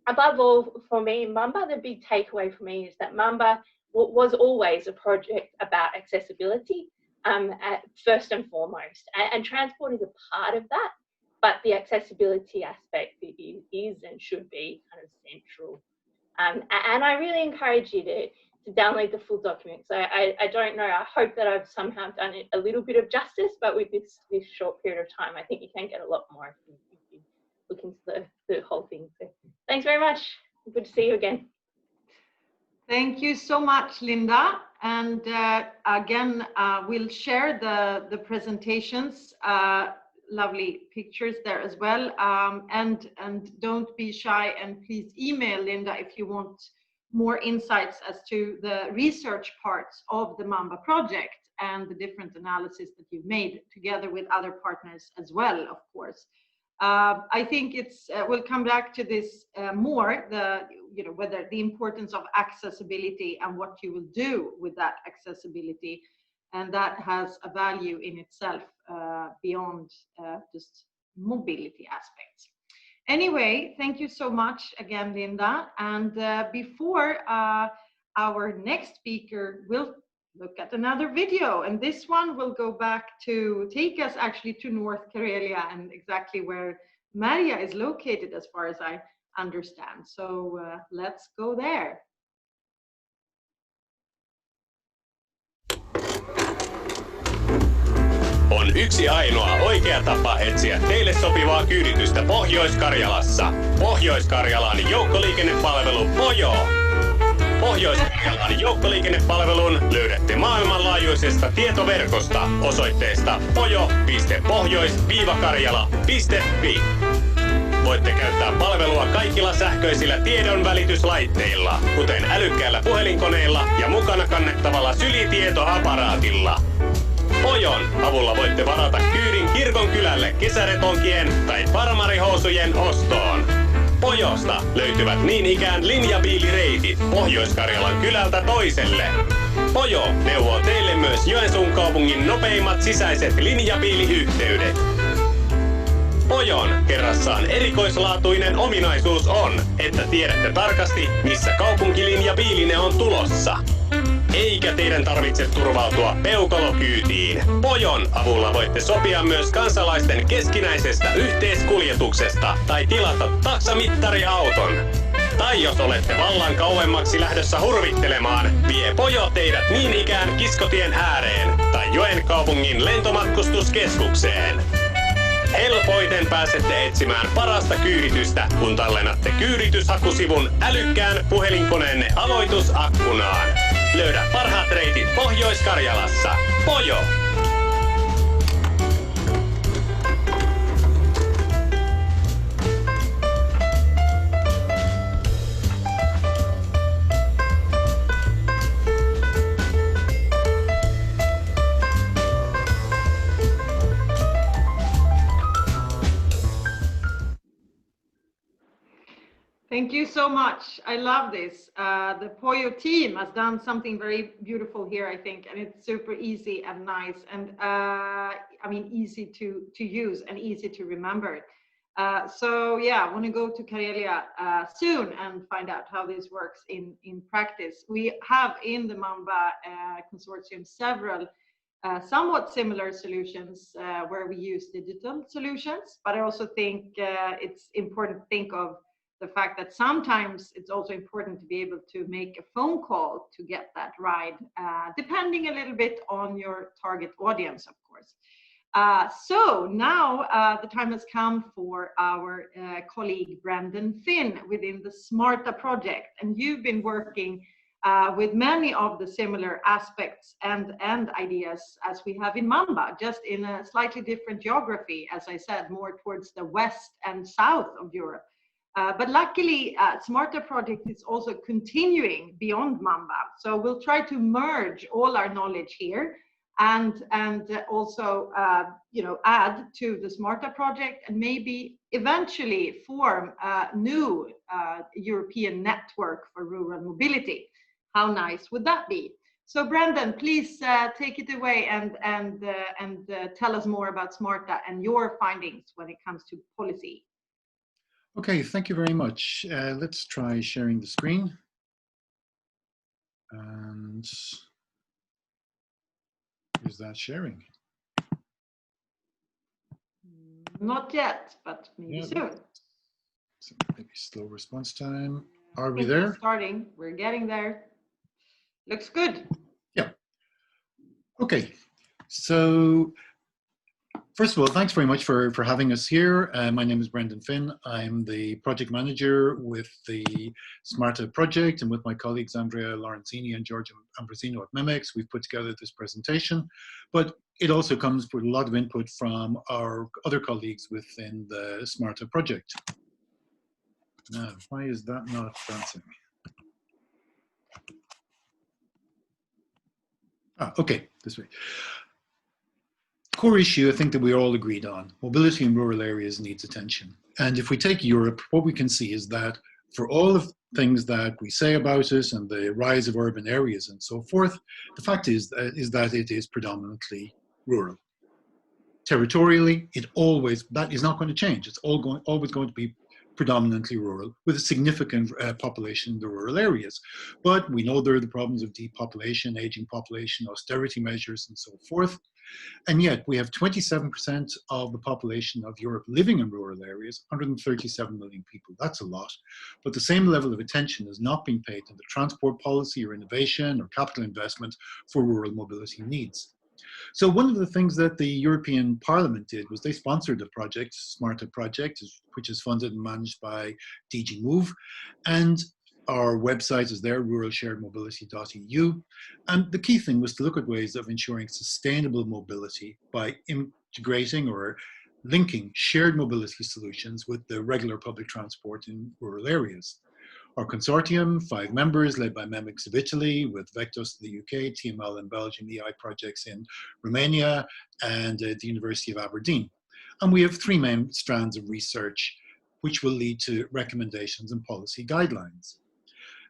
above all, for me, MAMBA, the big takeaway for me is that MAMBA was always a project about accessibility first and foremost, and transport is a part of that, but the accessibility aspect is and should be kind of central. And I really encourage you to download the full document. So I don't know, I hope that I've somehow done it a little bit of justice, but with this short period of time, I think you can get a lot more if you look into the whole thing. So thanks very much. Good to see you again. Thank you so much, Linda. And again, we'll share the presentations, lovely pictures there as well. And don't be shy, and please email Linda if you want more insights as to the research parts of the MAMBA project and the different analysis that you've made together with other partners as well, of course. I think we'll come back to this more, whether the importance of accessibility and what you will do with that accessibility, and that has a value in itself beyond just mobility aspects. Anyway, thank you so much again, Linda. And before our next speaker will look at another video. And this one will go back to take us actually to North Karelia and exactly where Maria is located as far as I understand. So let's go there. On yksi ainoa oikea tapa etsiä teille sopivaa kyyditystä Pohjois-Karjalassa. Pohjois-Karjalan joukkoliikennepalvelu Pojo. Pohjois-Karjalan joukkoliikennepalvelun löydätte maailmanlaajuisesta tietoverkosta osoitteesta pojo.pohjois-karjala.fi. Voitte käyttää palvelua kaikilla sähköisillä tiedonvälityslaitteilla, kuten älykkäällä puhelinkoneilla ja mukana kannettavalla sylitietoaparaatilla. Pojon avulla voitte varata kyydin kirkonkylälle kesäreponkien tai farmarihousujen ostoon. Pojosta löytyvät niin ikään linjabiilireitit Pohjois-Karjalan kylältä toiselle. Pojo neuvoo teille myös Joensuun kaupungin nopeimmat sisäiset linjabiiliyhteydet. Pojon kerrassaan erikoislaatuinen ominaisuus on, että tiedätte tarkasti, missä kaupunkilinjabiiline on tulossa. Eikä teidän tarvitse turvautua peukalokyytiin. Pojon avulla voitte sopia myös kansalaisten keskinäisestä yhteiskuljetuksesta tai tilata taksamittariauton. Tai jos olette vallan kauemmaksi lähdössä hurvittelemaan, vie Pojo teidät niin ikään Kiskotien ääreen tai Joen kaupungin lentomatkustuskeskukseen. Helpoiten pääsette etsimään parasta kyyditystä, kun tallennatte kyydityshakusivun älykkään puhelinkoneenne aloitusakkunaan. Löydä parhaat reitit Pohjois-Karjalassa. Pojo! Thank you so much. I love this. The Poyo team has done something very beautiful here, I think, and it's super easy and nice, and I mean easy to use and easy to remember. So yeah, I want to go to Karelia soon and find out how this works in practice. We have in the MAMBA consortium several somewhat similar solutions where we use digital solutions, but I also think it's important to think of the fact that sometimes it's also important to be able to make a phone call to get that ride, depending a little bit on your target audience, of course. So now the time has come for our colleague Brandon Finn within the SMARTA project, and you've been working with many of the similar aspects and ideas as we have in MAMBA, just in a slightly different geography, as I said, more towards the west and south of Europe. But luckily, SMARTA project is also continuing beyond MAMBA. So we'll try to merge all our knowledge here and also add to the SMARTA project and maybe eventually form a new European network for rural mobility. How nice would that be? So Brandon, please take it away and tell us more about SMARTA and your findings when it comes to policy. Okay, thank you very much. Let's try sharing the screen. And is that sharing? Not yet, but maybe soon. So maybe slow response time. Are we there? We're starting. We're getting there. Looks good. Yeah. Okay. So first of all, thanks very much for having us here. My name is Brendan Finn. I'm the project manager with the SMARTA project, and with my colleagues Andrea Lorenzini and George Ambrosino at MEMEX, we've put together this presentation. But it also comes with a lot of input from our other colleagues within the SMARTA project. Now, why is that not advancing? Okay, this way. Core issue, I think that we're all agreed on. Mobility in rural areas needs attention. And if we take Europe, what we can see is that for all of things that we say about it and the rise of urban areas and so forth, the fact is that it is predominantly rural. Territorially, that is not going to change. It's always going to be predominantly rural, with a significant population in the rural areas. But we know there are the problems of depopulation, aging population, austerity measures, and so forth. And yet we have 27% of the population of Europe living in rural areas, 137 million people. That's a lot. But the same level of attention has not been paid to the transport policy or innovation or capital investment for rural mobility needs. So one of the things that the European Parliament did was they sponsored a project, Smarter project, which is funded and managed by DG Move. And our website is there, ruralsharedmobility.eu. And the key thing was to look at ways of ensuring sustainable mobility by integrating or linking shared mobility solutions with the regular public transport in rural areas. Our consortium, 5 members, led by MEMIX of Italy, with Vectos in the UK, TML in Belgium, EI projects in Romania, and the University of Aberdeen. And we have 3 main strands of research, which will lead to recommendations and policy guidelines.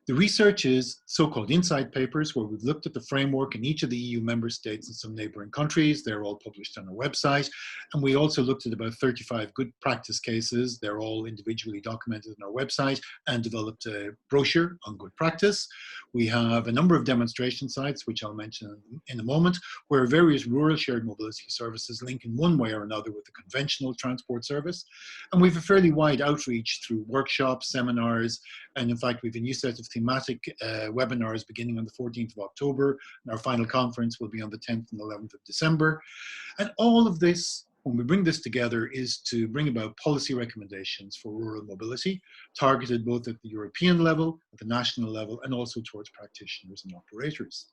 The research is so-called insight papers, where we've looked at the framework in each of the EU member states and some neighboring countries. They're all published on our website. And we also looked at about 35 good practice cases. They're all individually documented on our website, and developed a brochure on good practice. We have a number of demonstration sites, which I'll mention in a moment, where various rural shared mobility services link in one way or another with the conventional transport service. And we have a fairly wide outreach through workshops, seminars, and in fact, we have a new set of thematic webinars beginning on the 14th of October, and our final conference will be on the 10th and 11th of December. And all of this, when we bring this together, is to bring about policy recommendations for rural mobility, targeted both at the European level, at the national level, and also towards practitioners and operators.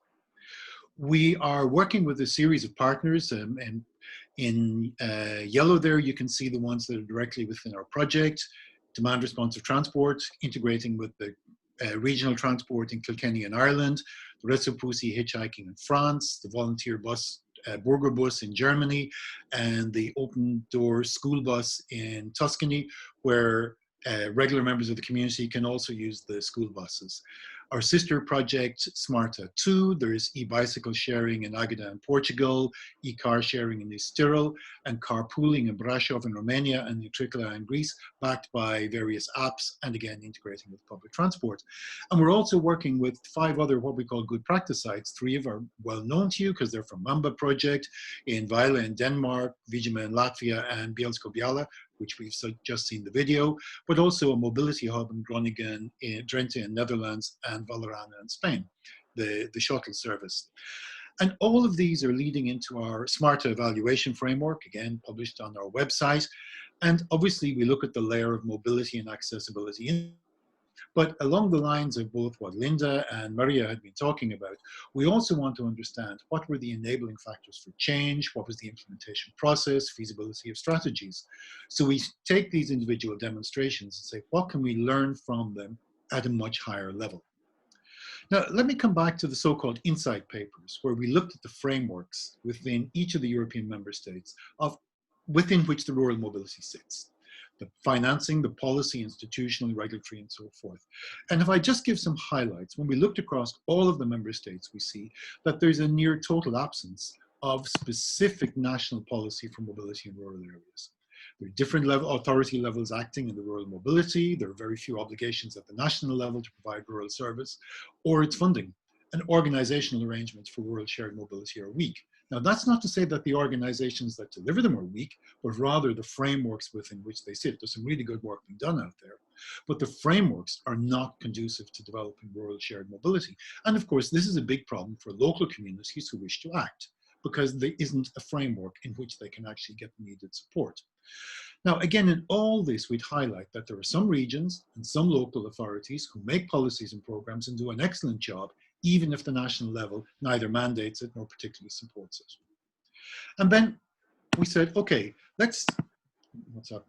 We are working with a series of partners, and in yellow there, you can see the ones that are directly within our project. Demand responsive transport, integrating with the regional transport in Kilkenny in Ireland, the Reciprocity hitchhiking in France, the volunteer bus, Burger bus in Germany, and the open door school bus in Tuscany, where regular members of the community can also use the school buses. Our sister project, Smarta 2, there is e-bicycle sharing in Agada in Portugal, e-car sharing in Estoril, and carpooling in Brașov in Romania, and Utricula in Greece, backed by various apps, and again, integrating with public transport. And we're also working with 5 other what we call good practice sites. 3 of are well known to you because they're from MAMBA project in Vaila in Denmark, Vijima in Latvia, and Bielsko-Biala, which we've just seen the video, but also a mobility hub in Groningen, in Drenthe in Netherlands, and Valderrama in Spain, the shuttle service. And all of these are leading into our Smarta evaluation framework, again, published on our website. And obviously, we look at the layer of mobility and accessibility. But along the lines of both what Linda and Maria had been talking about, we also want to understand what were the enabling factors for change, what was the implementation process, feasibility of strategies. So we take these individual demonstrations and say, what can we learn from them at a much higher level? Now, let me come back to the so-called insight papers, where we looked at the frameworks within each of the European member states within which the rural mobility sits. The financing, the policy, institutional, regulatory, and so forth. And if I just give some highlights, when we looked across all of the member states, we see that there's a near total absence of specific national policy for mobility in rural areas. There are different authority levels acting in the rural mobility. There are very few obligations at the national level to provide rural service or its funding. And organizational arrangements for rural shared mobility are weak. Now, that's not to say that the organizations that deliver them are weak, but rather the frameworks within which they sit. There's some really good work being done out there, but the frameworks are not conducive to developing rural shared mobility. And of course, this is a big problem for local communities who wish to act, because there isn't a framework in which they can actually get the needed support. Now, again, in all this, we'd highlight that there are some regions and some local authorities who make policies and programs and do an excellent job, even if the national level neither mandates it nor particularly supports it. And then we said, okay, what's up?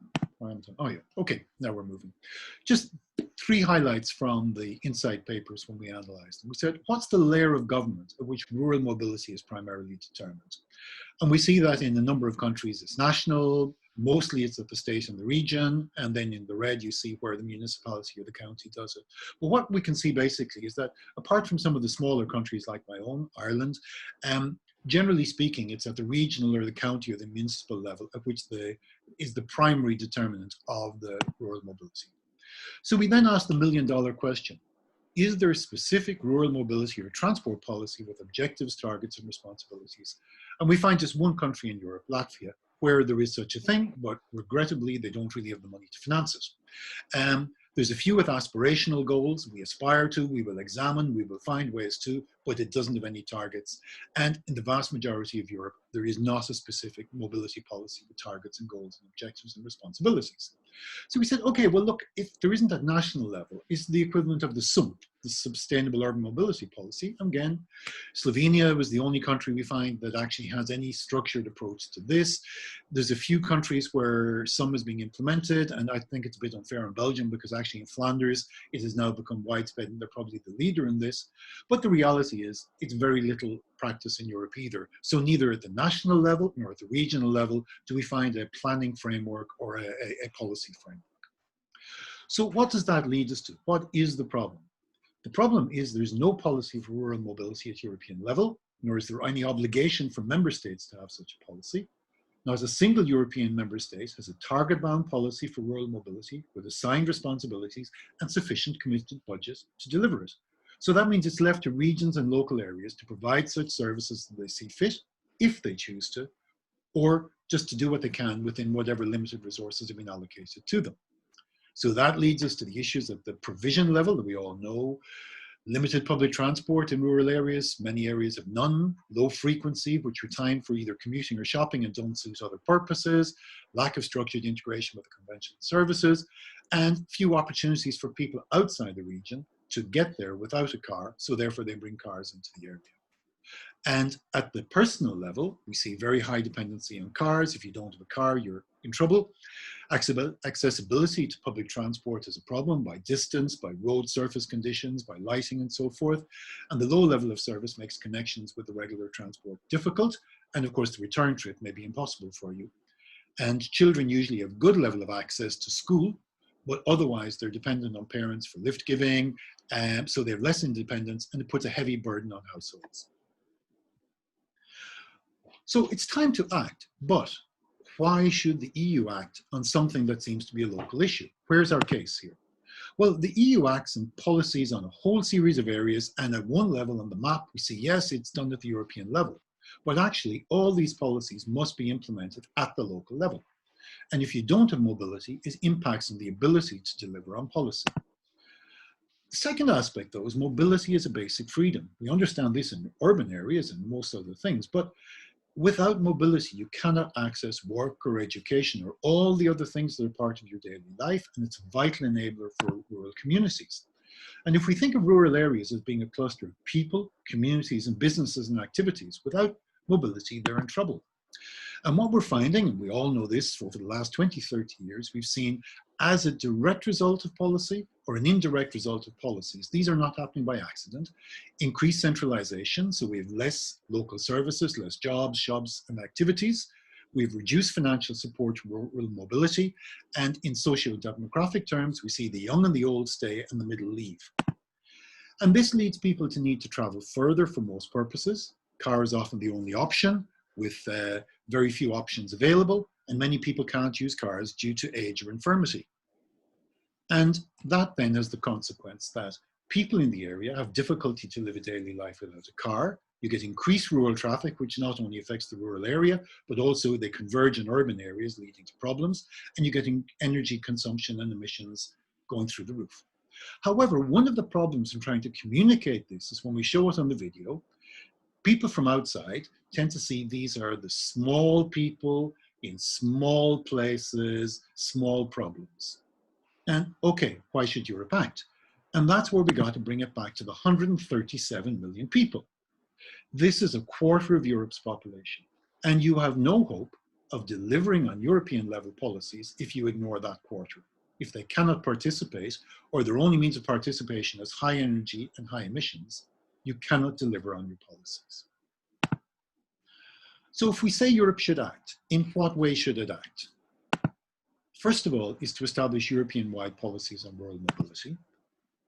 Oh yeah, okay, now we're moving. Just 3 highlights from the insight papers when we analyzed them. We said, what's the layer of government at which rural mobility is primarily determined? And we see that in a number of countries it's national, mostly it's at the state and the region, and then in the red you see where the municipality or the county does it. But what we can see basically is that apart from some of the smaller countries like my own, Ireland, generally speaking, it's at the regional or the county or the municipal level at which is the primary determinant of the rural mobility. So we then asked the million-dollar question. Is there a specific rural mobility or transport policy with objectives, targets, and responsibilities? And we find just one country in Europe, Latvia, where there is such a thing, but regrettably, they don't really have the money to finance it. There's a few with aspirational goals we aspire to, we will examine, we will find ways to, but it doesn't have any targets. And in the vast majority of Europe, there is not a specific mobility policy with targets and goals and objectives and responsibilities. So we said, okay, well, look, if there isn't at national level, is the equivalent of the SUMP, the Sustainable Urban Mobility Policy. Again, Slovenia was the only country we find that actually has any structured approach to this. There's a few countries where some is being implemented, and I think it's a bit unfair in Belgium because actually in Flanders, it has now become widespread and they're probably the leader in this. But the reality is it's very little practice in Europe either. So neither at the national level nor at the regional level do we find a planning framework or a policy framework. So what does that lead us to? What is the problem? The problem is there's no policy for rural mobility at European level, nor is there any obligation for member states to have such a policy. Now, as a single European member state has a target-bound policy for rural mobility with assigned responsibilities and sufficient committed budget to deliver it. So that means it's left to regions and local areas to provide such services that they see fit, if they choose to, or just to do what they can within whatever limited resources have been allocated to them. So that leads us to the issues at the provision level that we all know. Limited public transport in rural areas, many areas have none, low frequency, which are timed for either commuting or shopping and don't suit other purposes, lack of structured integration with conventional services, and few opportunities for people outside the region to get there without a car, so therefore they bring cars into the area. And at the personal level, we see very high dependency on cars. If you don't have a car, you're in trouble. Accessibility to public transport is a problem by distance, by road surface conditions, by lighting and so forth. And the low level of service makes connections with the regular transport difficult. And of course, the return trip may be impossible for you. And children usually have good level of access to school, but otherwise they're dependent on parents for lift giving. So they have less independence and it puts a heavy burden on households. So it's time to act, but why should the EU act on something that seems to be a local issue? Where's our case here? Well, the EU acts in policies on a whole series of areas, and at one level on the map, we see, yes, it's done at the European level, but actually all these policies must be implemented at the local level. And if you don't have mobility, it impacts on the ability to deliver on policy. The second aspect, though, is mobility is a basic freedom. We understand this in urban areas and most other things, but without mobility, you cannot access work or education or all the other things that are part of your daily life, and it's a vital enabler for rural communities. And if we think of rural areas as being a cluster of people, communities, and businesses and activities, without mobility, they're in trouble. And what we're finding, and we all know this over the last 20, 30 years, we've seen as a direct result of policy or an indirect result of policies, these are not happening by accident, increased centralization, so we have less local services, less jobs, shops, and activities. We've reduced financial support to rural mobility, and in socio-demographic terms, we see the young and the old stay and the middle leave. And this leads people to need to travel further for most purposes. Car is often the only option, with very few options available, and many people can't use cars due to age or infirmity. And that then has the consequence that people in the area have difficulty to live a daily life without a car. You get increased rural traffic, which not only affects the rural area, but also they converge in urban areas, leading to problems, and you're getting energy consumption and emissions going through the roof. However, one of the problems in trying to communicate this is when we show it on the video, people from outside tend to see these are the small people in small places, small problems. And okay, why should Europe act? And that's where we got to bring it back to the 137 million people. This is a quarter of Europe's population. And you have no hope of delivering on European level policies if you ignore that quarter. If they cannot participate, or their only means of participation is high energy and high emissions, you cannot deliver on your policies. So if we say Europe should act, in what way should it act? First of all, is to establish European-wide policies on rural mobility.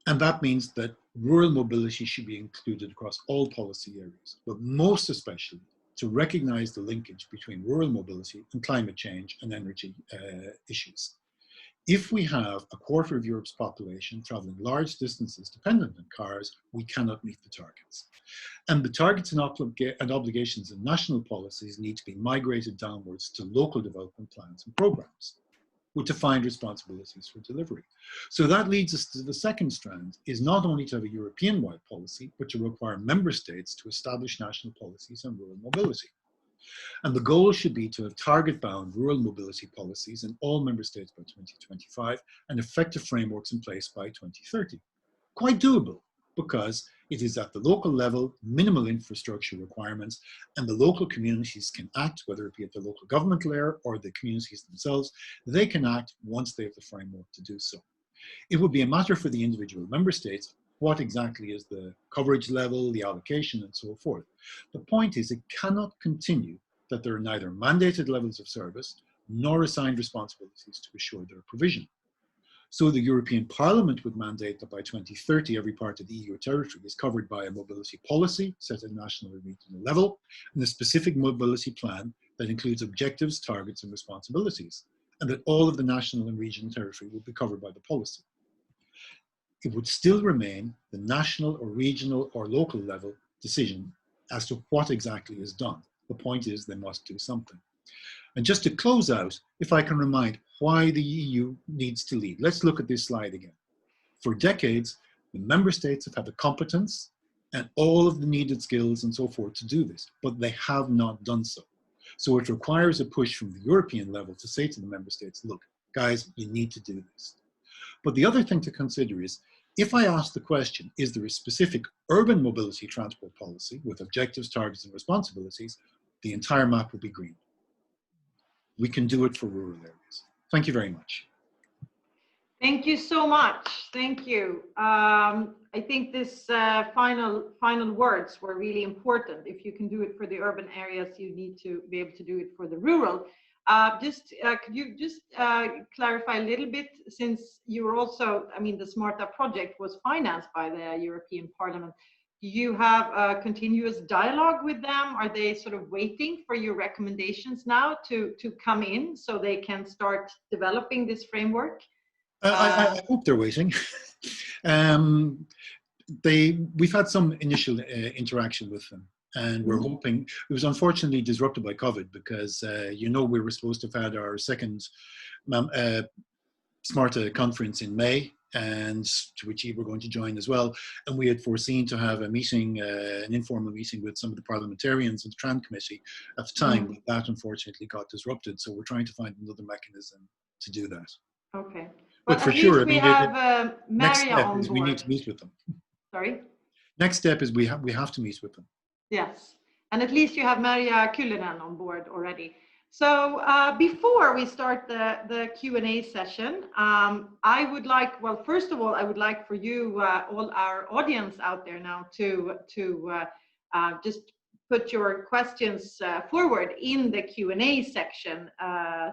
And that means that rural mobility should be included across all policy areas, but most especially to recognize the linkage between rural mobility and climate change and energy issues. If we have a quarter of Europe's population traveling large distances dependent on cars, we cannot meet the targets. And the targets and obligations in national policies need to be migrated downwards to local development plans and programs with defined responsibilities for delivery. So that leads us to the second strand, is not only to have a European-wide policy, but to require member states to establish national policies on rural mobility. And the goal should be to have target-bound rural mobility policies in all member states by 2025 and effective frameworks in place by 2030. Quite doable, because it is at the local level, minimal infrastructure requirements, and the local communities can act, whether it be at the local government layer or the communities themselves, they can act once they have the framework to do so. It would be a matter for the individual member states what exactly is the coverage level, the allocation, and so forth. The point is, it cannot continue that there are neither mandated levels of service nor assigned responsibilities to assure their provision. So the European Parliament would mandate that by 2030, every part of the EU territory is covered by a mobility policy set at national and regional level, and a specific mobility plan that includes objectives, targets, and responsibilities, and that all of the national and regional territory will be covered by the policy. It would still remain the national or regional or local level decision as to what exactly is done. The point is they must do something. And just to close out, if I can remind why the EU needs to lead. Let's look at this slide again. For decades, the member states have had the competence and all of the needed skills and so forth to do this, but they have not done so. So it requires a push from the European level to say to the member states, look, guys, you need to do this. But the other thing to consider is, if I ask the question, is there a specific urban mobility transport policy with objectives, targets, and responsibilities, the entire map will be green. We can do it for rural areas. Thank you very much. Thank you so much. Thank you. I think this final words were really important. If you can do it for the urban areas, you need to be able to do it for the rural. Could you just clarify a little bit, since you were also, I mean, the Smarta project was financed by the European Parliament. Do you have a continuous dialogue with them? Are they sort of waiting for your recommendations now to come in so they can start developing this framework? I hope they're waiting. We've had some initial interaction with them, and we're hoping. It was unfortunately disrupted by COVID because you know, we were supposed to have had our second Smarta conference in May, and to which you were going to join as well. And we had foreseen to have a meeting, an informal meeting with some of the parliamentarians of the Tran Committee at the time, but that unfortunately got disrupted. So we're trying to find another mechanism to do that. Okay. But for sure, I mean, have next Maria step on is board. we need to meet with them. Sorry? Next step is we have to meet with them. Yes, and at least you have Maria Kyllönen on board already. So before we start the Q&A session, I would like, well, first of all, I would like for you, all our audience out there now, to just put your questions forward in the Q&A section.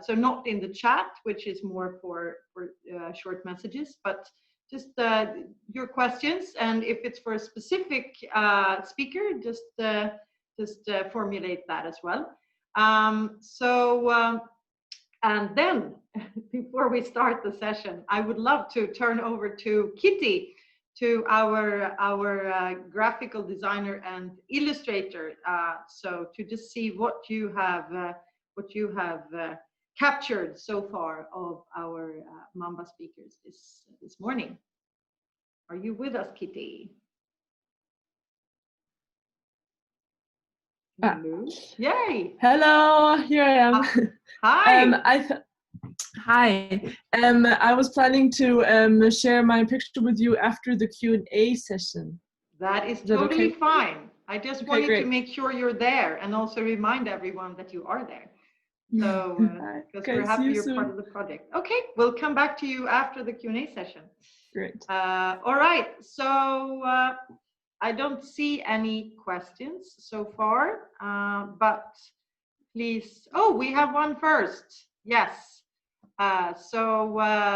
So not in the chat, which is more for short messages, but just your questions. And if it's for a specific speaker, just formulate that as well. And then before we start the session, I would love to turn over to Kitty, to our graphical designer and illustrator. So to just see what you have captured so far of our MAMBA speakers this morning. Are you with us, Kitty? Hello. Yay! Hello, here I am. Hi. Hi. I was planning to share my picture with you after the Q&A session. That is totally fine. I just wanted great. to make sure you're there and also remind everyone that you are there. So, because we're happy you're part of the project. Okay, we'll come back to you after the Q&A session. Great. All right, so I don't see any questions so far, but please, oh, we have one first. Yes. So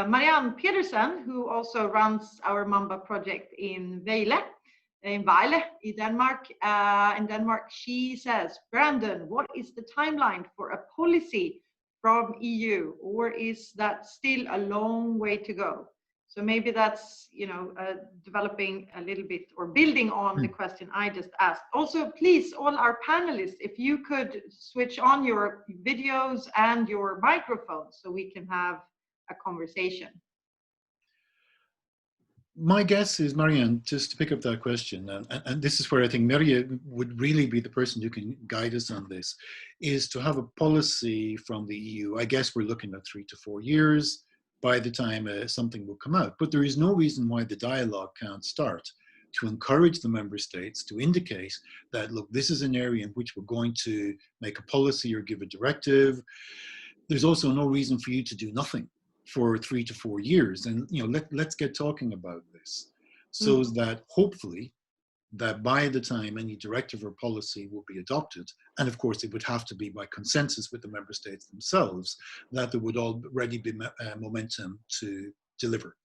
Marianne Pedersen, who also runs our MAMBA project in Vejle, in Denmark, she says, Brandon, what is the timeline for a policy from EU, or is that still a long way to go? So maybe that's, developing a little bit or building on the question I just asked. Also, please, all our panelists, if you could switch on your videos and your microphones so we can have a conversation. My guess is, Marianne, just to pick up that question, and this is where I think Maria would really be the person who can guide us on this, is to have a policy from the EU. I guess we're looking at 3 to 4 years by the time something will come out. But there is no reason why the dialogue can't start to encourage the member states to indicate that, look, this is an area in which we're going to make a policy or give a directive. There's also no reason for you to do nothing for 3 to 4 years. And let's get talking about this, so that hopefully that by the time any directive or policy will be adopted, and of course it would have to be by consensus with the member states themselves, that there would already be momentum to deliver.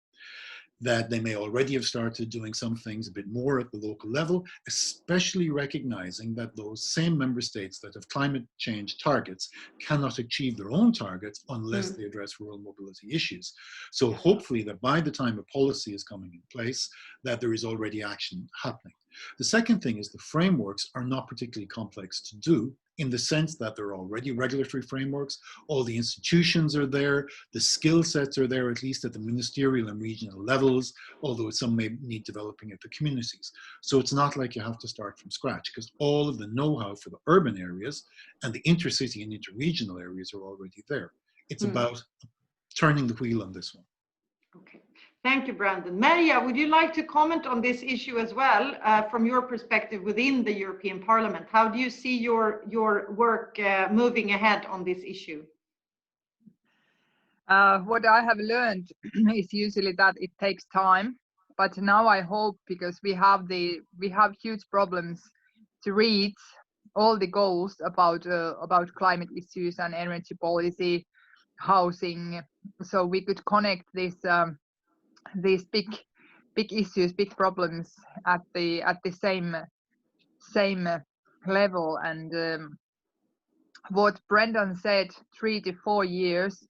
That they may already have started doing some things a bit more at the local level, especially recognizing that those same member states that have climate change targets cannot achieve their own targets unless they address rural mobility issues. So hopefully that by the time a policy is coming in place, that there is already action happening. The second thing is the frameworks are not particularly complex to do, in the sense that there are already regulatory frameworks, all the institutions are there, the skill sets are there, at least at the ministerial and regional levels, although some may need developing at the communities. So it's not like you have to start from scratch, because all of the know-how for the urban areas and the intercity and interregional areas are already there. It's about turning the wheel on this one. Okay. Thank you, Brandon. Maria, would you like to comment on this issue as well, from your perspective within the European Parliament? How do you see your work moving ahead on this issue? What I have learned is usually that it takes time, but now I hope, because we have huge problems to reach all the goals about climate issues and energy policy, housing, so we could connect these big issues, big problems at the same level. And what Brendan said, 3 to 4 years,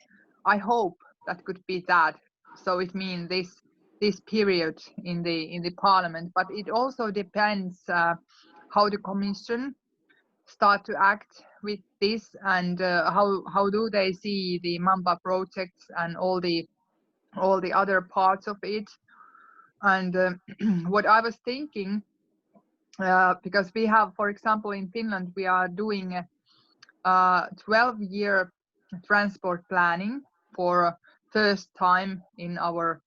I hope that could be that. So it means this period in the Parliament, but it also depends how the Commission start to act with this, and how do they see the MAMBA projects and all the other parts of it. And what I was thinking, because we have, for example, in Finland, we are doing 12-year transport planning for first time in our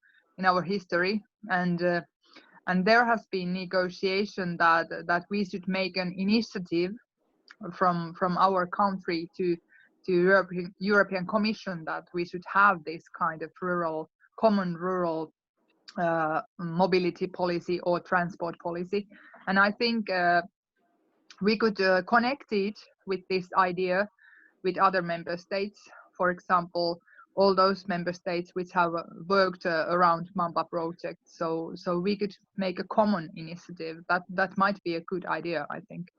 history, and there has been negotiation that we should make an initiative from our country to European Commission, that we should have this kind of common rural mobility policy or transport policy. And I think we could connect it with this idea with other member states, for example, all those member states which have worked around MAMBA projects. So we could make a common initiative. That might be a good idea, I think.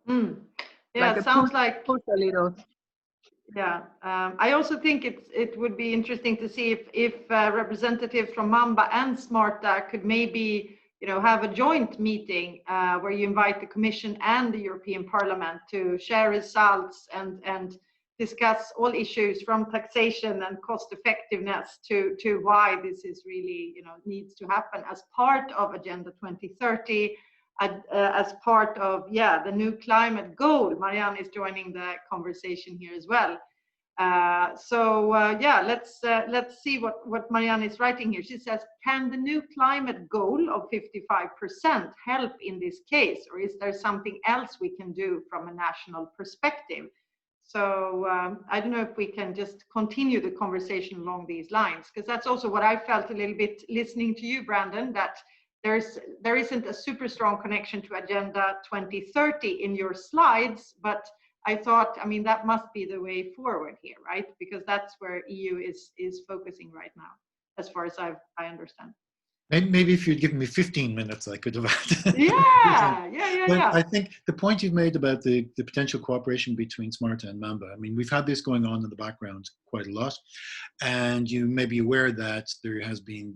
Yeah, like it sounds like push a little. Yeah, I also think it would be interesting to see if representatives from MAMBA and SMARTA could maybe have a joint meeting where you invite the Commission and the European Parliament to share results and discuss all issues from taxation and cost effectiveness to why this is really needs to happen as part of Agenda 2030. As part of the new climate goal. Marianne is joining the conversation here as well. Let's see what Marianne is writing here. She says, can the new climate goal of 55% help in this case, or is there something else we can do from a national perspective? So I don't know if we can just continue the conversation along these lines, because that's also what I felt a little bit listening to you, Brandon, that there isn't a super strong connection to Agenda 2030 in your slides, but I thought, that must be the way forward here, right? Because that's where EU is focusing right now, as far as I understand. Maybe if you'd given me 15 minutes, I could have had. Yeah. I think the point you've made about the potential cooperation between SMARTA and MAMBA, I mean, we've had this going on in the background quite a lot. And you may be aware that there has been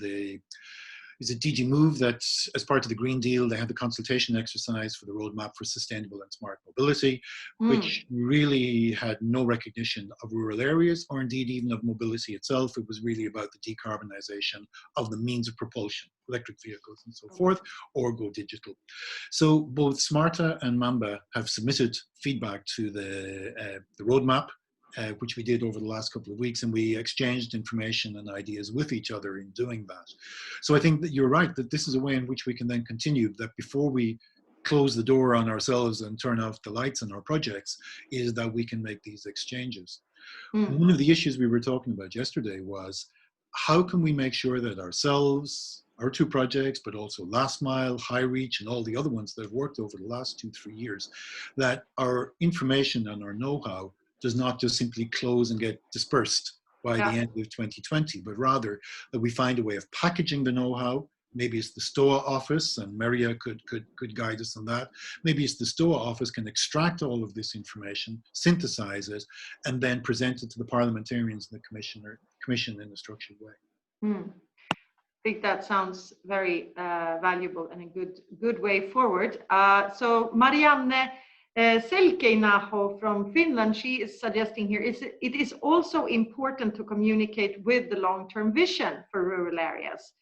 is it DG Move that, as part of the Green Deal, they had the consultation exercise for the roadmap for sustainable and smart mobility, which really had no recognition of rural areas or indeed even of mobility itself. It was really about the decarbonisation of the means of propulsion, electric vehicles and so forth, or go digital. So both SMARTA and MAMBA have submitted feedback to the roadmap, which we did over the last couple of weeks, and we exchanged information and ideas with each other in doing that. So I think that you're right, that this is a way in which we can then continue, that before we close the door on ourselves and turn off the lights in our projects, is that we can make these exchanges. One of the issues we were talking about yesterday was, how can we make sure that ourselves, our two projects, but also Last Mile, High Reach, and all the other ones that have worked over the last 2-3 years, that our information and our know-how does not just simply close and get dispersed by the end of 2020, but rather that we find a way of packaging the know-how. Maybe it's the STOA office, and Maria could guide us on that. Maybe it's the STOA office can extract all of this information, synthesize it, and then present it to the parliamentarians and the commission in a structured way. I think that sounds very valuable and a good way forward. So Marianne Selkeinaho from Finland, she is suggesting here, it is also important to communicate with the long-term vision for rural areas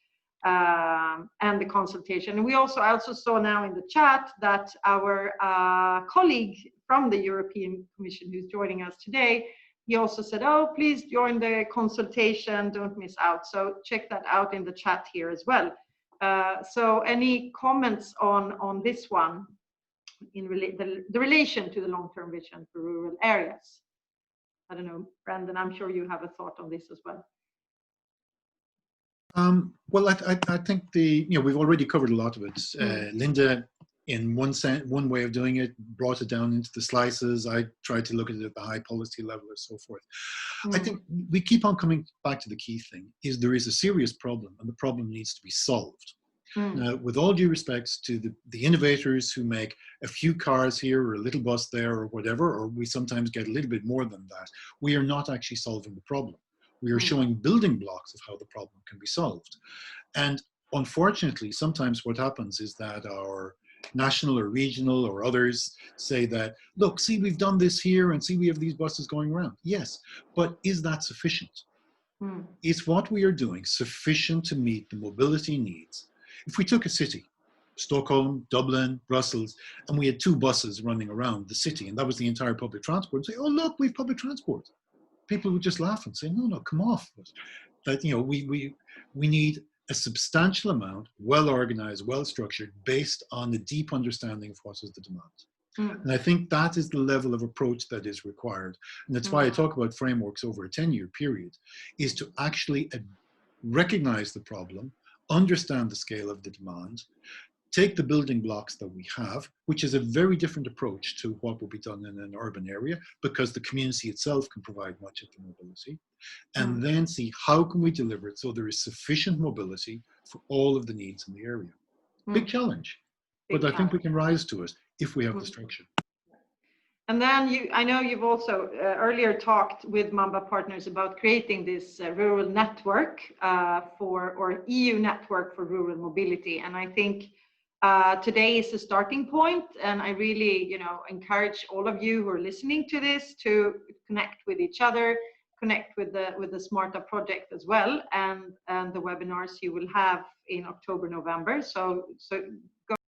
and the consultation. And I also saw now in the chat that our colleague from the European Commission who's joining us today, he also said, oh, please join the consultation, don't miss out. So check that out in the chat here as well. So any comments on this one? In the relation to the long-term vision for rural areas. I don't know, Brandon, I'm sure you have a thought on this as well. Well, I think we've already covered a lot of it. Linda, in one way of doing it, brought it down into the slices. I tried to look at it at the high policy level and so forth. I think we keep on coming back to the key thing, is there is a serious problem, and the problem needs to be solved. Now, with all due respects to the innovators who make a few cars here or a little bus there or whatever, or we sometimes get a little bit more than that, we are not actually solving the problem. We are showing building blocks of how the problem can be solved. And unfortunately, sometimes what happens is that our national or regional or others say that, look, see, we've done this here and see, we have these buses going around. Yes, but is that sufficient? Is what we are doing sufficient to meet the mobility needs? If we took a city, Stockholm, Dublin, Brussels, and we had 2 buses running around the city, and that was the entire public transport, and say, oh, look, we have public transport. People would just laugh and say, no, come off. That, we need a substantial amount, well-organized, well-structured, based on the deep understanding of what is the demand. And I think that is the level of approach that is required. And that's why I talk about frameworks over a 10-year period, is to actually recognize the problem, understand the scale of the demand, take the building blocks that we have, which is a very different approach to what will be done in an urban area, because the community itself can provide much of the mobility, and then see how can we deliver it so there is sufficient mobility for all of the needs in the area. Big challenge, but I think we can rise to it if we have the structure. And then I know you've also earlier talked with MAMBA partners about creating this rural network or EU network for rural mobility. And I think today is the starting point, and I really, encourage all of you who are listening to this to connect with each other, connect with the SMARTA project as well, and the webinars you will have in October, November. So